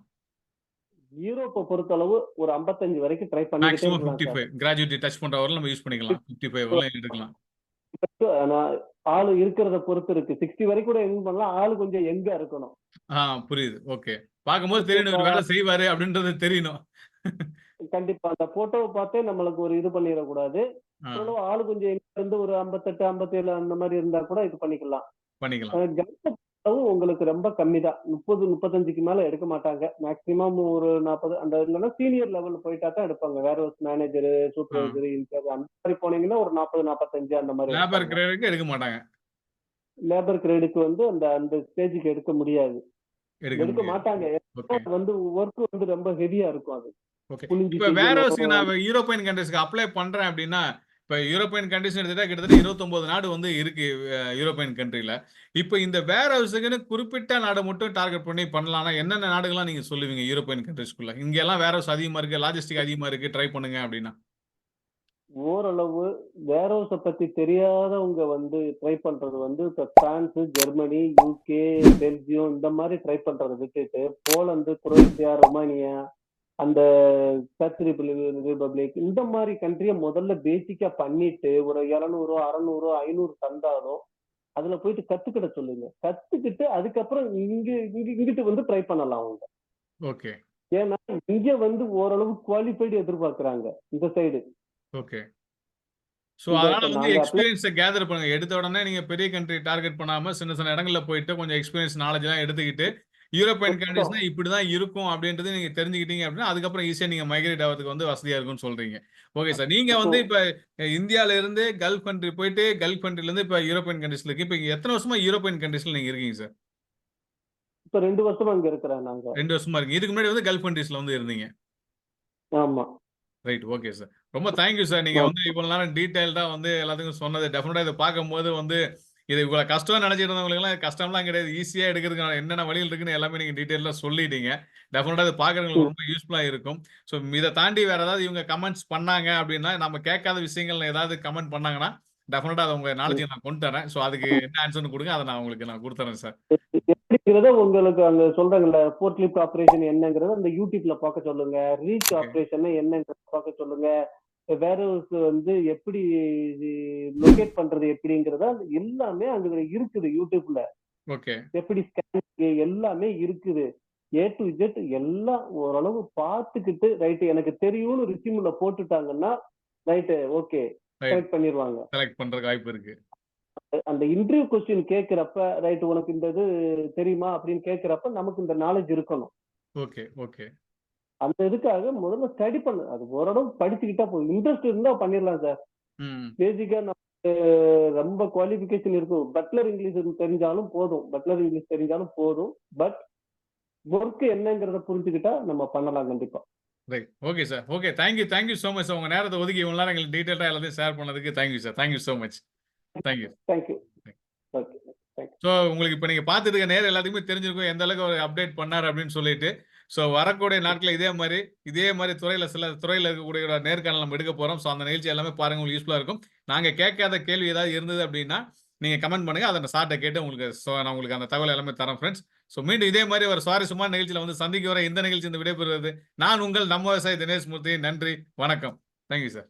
யூரோப்ப பொறுத்தளவு ஒரு 55 வரைக்கும் ட்ரை பண்ணிக்கிட்டே மேக்ஸிமம் இருக்கலாம் சார். 55 கிராஜுவிட்டி டச் பண்ற வரலும் நம்ம யூஸ் பண்ணிக்கலாம். 55 வரலும் எடுக்கலாம். ஆனா ஆளு இருக்கிறத பொறுத்து இருக்கு. 60 வரைக்கும் கூட யூஸ் பண்ணலாம். ஆளு கொஞ்சம் யங்கா இருக்கணும். ஆ புரியுது. ஓகே. பார்க்கும்போது தெரியணும் இப்ப இவரு வேலை செய்வாரு அப்படின்றது தெரியணும். கண்டிப்பா அந்த போட்டோவ பார்த்தே நம்மளுக்கு ஒரு இது பண்ணிறக்கூடாது. ஆ ஓரளவு ஆளு கொஞ்சம் யங்கா இருந்து ஒரு 58, 57 அந்த மாரி இருந்தா கூட இது பண்ணிக்கலாம். பண்ணிக்கலாம். கெட்டப் அளவு உங்களுக்கு ரொம்ப கம்மி தான். 30, 35க்கு மேல எடுக்க மாட்டாங்க. மேக்ஸிமம் ஒரு 40 அந்த இல்லன்னா சீனியர் லெவல்ல போயிட்டா தான் எடுப்பாங்க. வேர் ஹவுஸ் மேனேஜரு, ஆ சூப்பர்வைசர், இன்சார்ஜ் அந்த மாரி போனீங்கன்னா ஒரு 40, 45 அந்த மாரி லேபர் எடுப்பாங்க. கிரேடுக்கு எடுக்க மாட்டாங்க. லேபர் கிரேடுக்கு வந்து அந்த அந்த ஸ்டேஜ்க்கு எடுக்க முடியாது. எடுக்க எடுக்க முடியாது. மாட்டாங்க. ஏன்னா ஓகே, அது வந்து ஒர்க் வந்து ரொம்ப ஹெவியா இருக்கும் அது. ஓகே. குனிஞ்சு இப்ப வேர் செய்யணும். ஹவுஸ்க்கு நான் யூரோப்பியன் கன்ட்ரீஸ்க்கு அப்ளை பண்றேன் அப்டின்னா, இப்ப யூரோப்பியன் கன்ட்ரீஸ்ன்னு எடுத்துட்டா கிட்டத்தட்ட 29 நாடு வந்து இருக்கு யூரோப்பியன் கன்ட்ரில. இப்ப இந்த வேர் ஹவுஸுக்குன்னு குறிப்பிட்ட நாட மட்டும் டார்கெட் பண்ணி பண்ணலாம்னா, என்னென்ன நாடுகள்லாம் நீங்க சொல்லுவீங்க யூரோப்பியன் கன்ட்ரீஸ்க்குள்ள? இங்கலாம் வேர் ஹவுஸ் அதிகமா இருக்கு, லாஜிஸ்டிக் அதிகமா இருக்கு, ட்ரை பண்ணுங்க அப்டின்னா. ஓரளவு வேர் ஹவுஸ பத்தி தெரியாதவங்க வந்து ட்ரை பண்றது வந்து இப்ப பிரான்ஸ், ஜெர்மனி, யுகே, பெல்ஜியம் இந்த மாரி ட்ரை பண்றத விட்டுட்டு, போலந்து, குரோேஷியா, ரொமானியா, அந்த டச் ரிபப்ளிக் இந்த மாரி கண்ட்ரிய முதல்ல பேசிக்கா பண்ணிட்டு, ஒரு 200 600 500 தந்தாலும், அதுல போயிட்டு கத்துக்கிட சொல்லுங்க. கத்துக்கிட்டு அதுக்கப்புறம் இங்கிட்டு வந்து ட்ரை பண்ணலாம் அவங்க. ஓகே, ஏன்னா, இங்க வந்து ஓரளவு குவாலிஃபைடு எதிர்பார்க்கறாங்க. இந்த சைடு. ஓகே. ஸோ, இந்த அதனால இப்ப வந்து நாங்க அப்ளை எக்ஸ்பீரியன்ஸ கேதர் பண்ணுங்க. எடுத்த உடனே நீங்க பெரிய கண்ட்ரி டார்கெட் பண்ணாம, சின்ன சின்ன இடங்கள்ல போயிட்டு கொஞ்சம் எக்ஸ்பீரியன்ஸ் நாலேட்ஜ்லாம் எடுத்துக்கிட்டு, யூரோப்பியன் கொஞ்சம் கண்ட்ரீஸ்னா இப்படிதான் இருக்கும் அப்படின்றத நீங்க தெரிஞ்சுக்கிட்டீங்க அப்படின்னா, அதுக்கப்புறம் ஈஸியா நீங்க மைக்ரேட் ஆவறதுக்கு வந்து வசதியா இருக்கும்னு சொல்றீங்க. Okay sir. நீங்க இப்போ வந்து இப்ப இந்தியால இருந்து கல்ஃப் கண்ட்ரி போயிட்டு, கல்ஃப் கண்ட்ரில இருந்து இப்ப யூரோப்பியன் கண்ட்ரீஸ்ல இருக்கு. இப்ப இங்க எத்தன வருஷமா யூரோப்பியன் கண்ட்ரீஸ்ல நீங்க இருக்கீங்க சார்? இப்ப 2 வருஷமா இங்க இருக்கிறேன் நாங்க. 2 வருஷமா இருக்கீங்க. இதுக்கு முன்னாடி வந்து கல்ஃப் கண்ட்ரீஸ்ல வந்து இருந்தீங்க. ஆமா. ரைட். Okay sir. ரொம்ப தேங்க் யூ சார். நீங்க ஆமா. வந்து இவ்வளவு நேரம் டீடைல்டா வந்து எல்லாத்துக்கும் சொன்னது. டெஃபினட்டா இத பார்க்கும்போது வந்து இது இவ்வளவு கஷ்டம் நினைச்சிட்டு இருந்தவங்களுக்கு எல்லாம் கஷ்டம்லாம் கிடையாது. ஈஸியா எடுக்கிறதுக்கு என்னென்ன வழிகள் இருக்குன்னு எல்லாமே நீங்க டீட்டெயிலா சொல்லிட்டீங்க. டெஃபினட்டா இது பார்க்கறவங்களுக்கு ம், ரொம்ப யூஸ்ஃபுல்லா இருக்கும். ஸோ இத தாண்டி வேற ஏதாவது இவங்க கமெண்ட்ஸ் பண்ணாங்க அப்படின்னா, நம்ம கேட்காத விஷயங்கள்ல ஏதாவது கமெண்ட் பண்ணாங்கன்னா, டெஃபினட்டா அத உங்க ம். நாலேட்ஜ்க்கு நான் கொண்டு வரேன். ஸோ அதுக்கு என்ன ஆன்சர்ன்னு குடுங்க. அத நான் உங்களுக்கு நான் குடுத்துறேன் சார். எப்படிங்கிறத உங்களுக்கு அங்க சொல்றாங்கல்ல, ஃபோர்த் லிஃப்ட் ஆபரேஷன் என்னங்கிறத அந்த யூடியூப்ல பார்க்க சொல்லுங்க. ரீச் ஓகே, ஆபரேஷன் என்னங்கிறத பார்க்க சொல்லுங்க. வேர் ஹவுஸ் வந்து எப்படி லொகேட் பண்றது எப்படிங்கிறத எல்லாமே அங்க இருக்குது யூடியூப்ல. ஓகே. எப்படி ஸ்கேன் எல்லாமே இருக்குது. ஏ டு இசட் எல்லாம் ஓரளவு பார்த்துக்கிட்டு ரைட் எனக்கு தெரியும்னு ரிசியூம்ல போட்டுட்டாங்கன்னா ரைட் ஓகே ரைட். செலக்ட் பண்ணிடுவாங்க. செலக்ட் பண்றதுக்கு வாய்ப்பு இருக்கு. அந்த இன்டர்வியூ கொஸ்டின் கேட்கிறப்ப ரைட் உனக்கு இந்த இது தெரியுமா அப்படின்னு கேட்கிறப்ப நமக்கு இந்த நாலேஜ் இருக்கணும். Okay, okay. அந்த இதுக்காக முதல்ல ஸ்டடி பண்ணு. அது ஓரளவு படிச்சுக்கிட்டா போதும். இன்ட்ரெஸ்ட் இருந்தா பண்ணிடலாம் சார். ம். பேசிக்கா நமக்கு ரொம்ப குவாலிஃபிகேஷன் இருக்கும். பட்லர் இங்கிலீஷ் தெரிஞ்சாலும் போதும். பட்லர் இங்கிலீஷ் தெரிஞ்சாலும் போதும். பட் ஒர்க் என்னங்கிறத புரிஞ்சுக்கிட்டா நம்ம பண்ணலாம் கண்டிப்பா. Right. Okay sir. Okay. Thank you so much sir. உங்க நேரத்த ஒதுக்கி இவ்வளவு நேரம் எங்களுக்கு டீடைலா எல்லாத்தையும் ஷேர் பண்ணதுக்கு thank you sir. Thank you so much. Thank you. Thank you. Okay. Thank you. So உங்களுக்கு இப்ப நீங்க பார்த்துட்டு இருக்க நேரம் எல்லாத்துக்குமே தெரிஞ்சிருக்கும் எந்த அளவுக்கு அவர் அப்டேட் பண்ணாரு அப்படின்னு சொல்லிட்டு. ஸோ வரக்கூடிய நாட்கள்ல இதே மாரி சில துறையில இருக்கக்கூடிய நேர்காணல் நம்ம எடுக்க போறோம். ஸோ அந்த நிகழ்ச்சி எல்லாமே பாருங்க உங்களுக்கு யூஸ்ஃபுல்லா இருக்கும். நாங்க கேட்காத கேள்வி ஏதாவது இருந்தது அப்படின்னா, நீங்க கமெண்ட் பண்ணுங்க. அத நான் சார்ட்ட கேட்டு நான் உங்களுக்கு அந்த தகவல் எல்லாமே தரேன் ஃபிரெண்ட்ஸ். ஸோ மீண்டும் இதே மாரி ஒரு சுவாரஸ்யமான நிகழ்ச்சியில வந்து சந்திக்க வர இந்த நிகழ்ச்சி விடைபெறுவது நான் உங்கள் நம்ம விவசாயி தினேஷ் மூர்த்தி. நன்றி, வணக்கம். Thank you sir.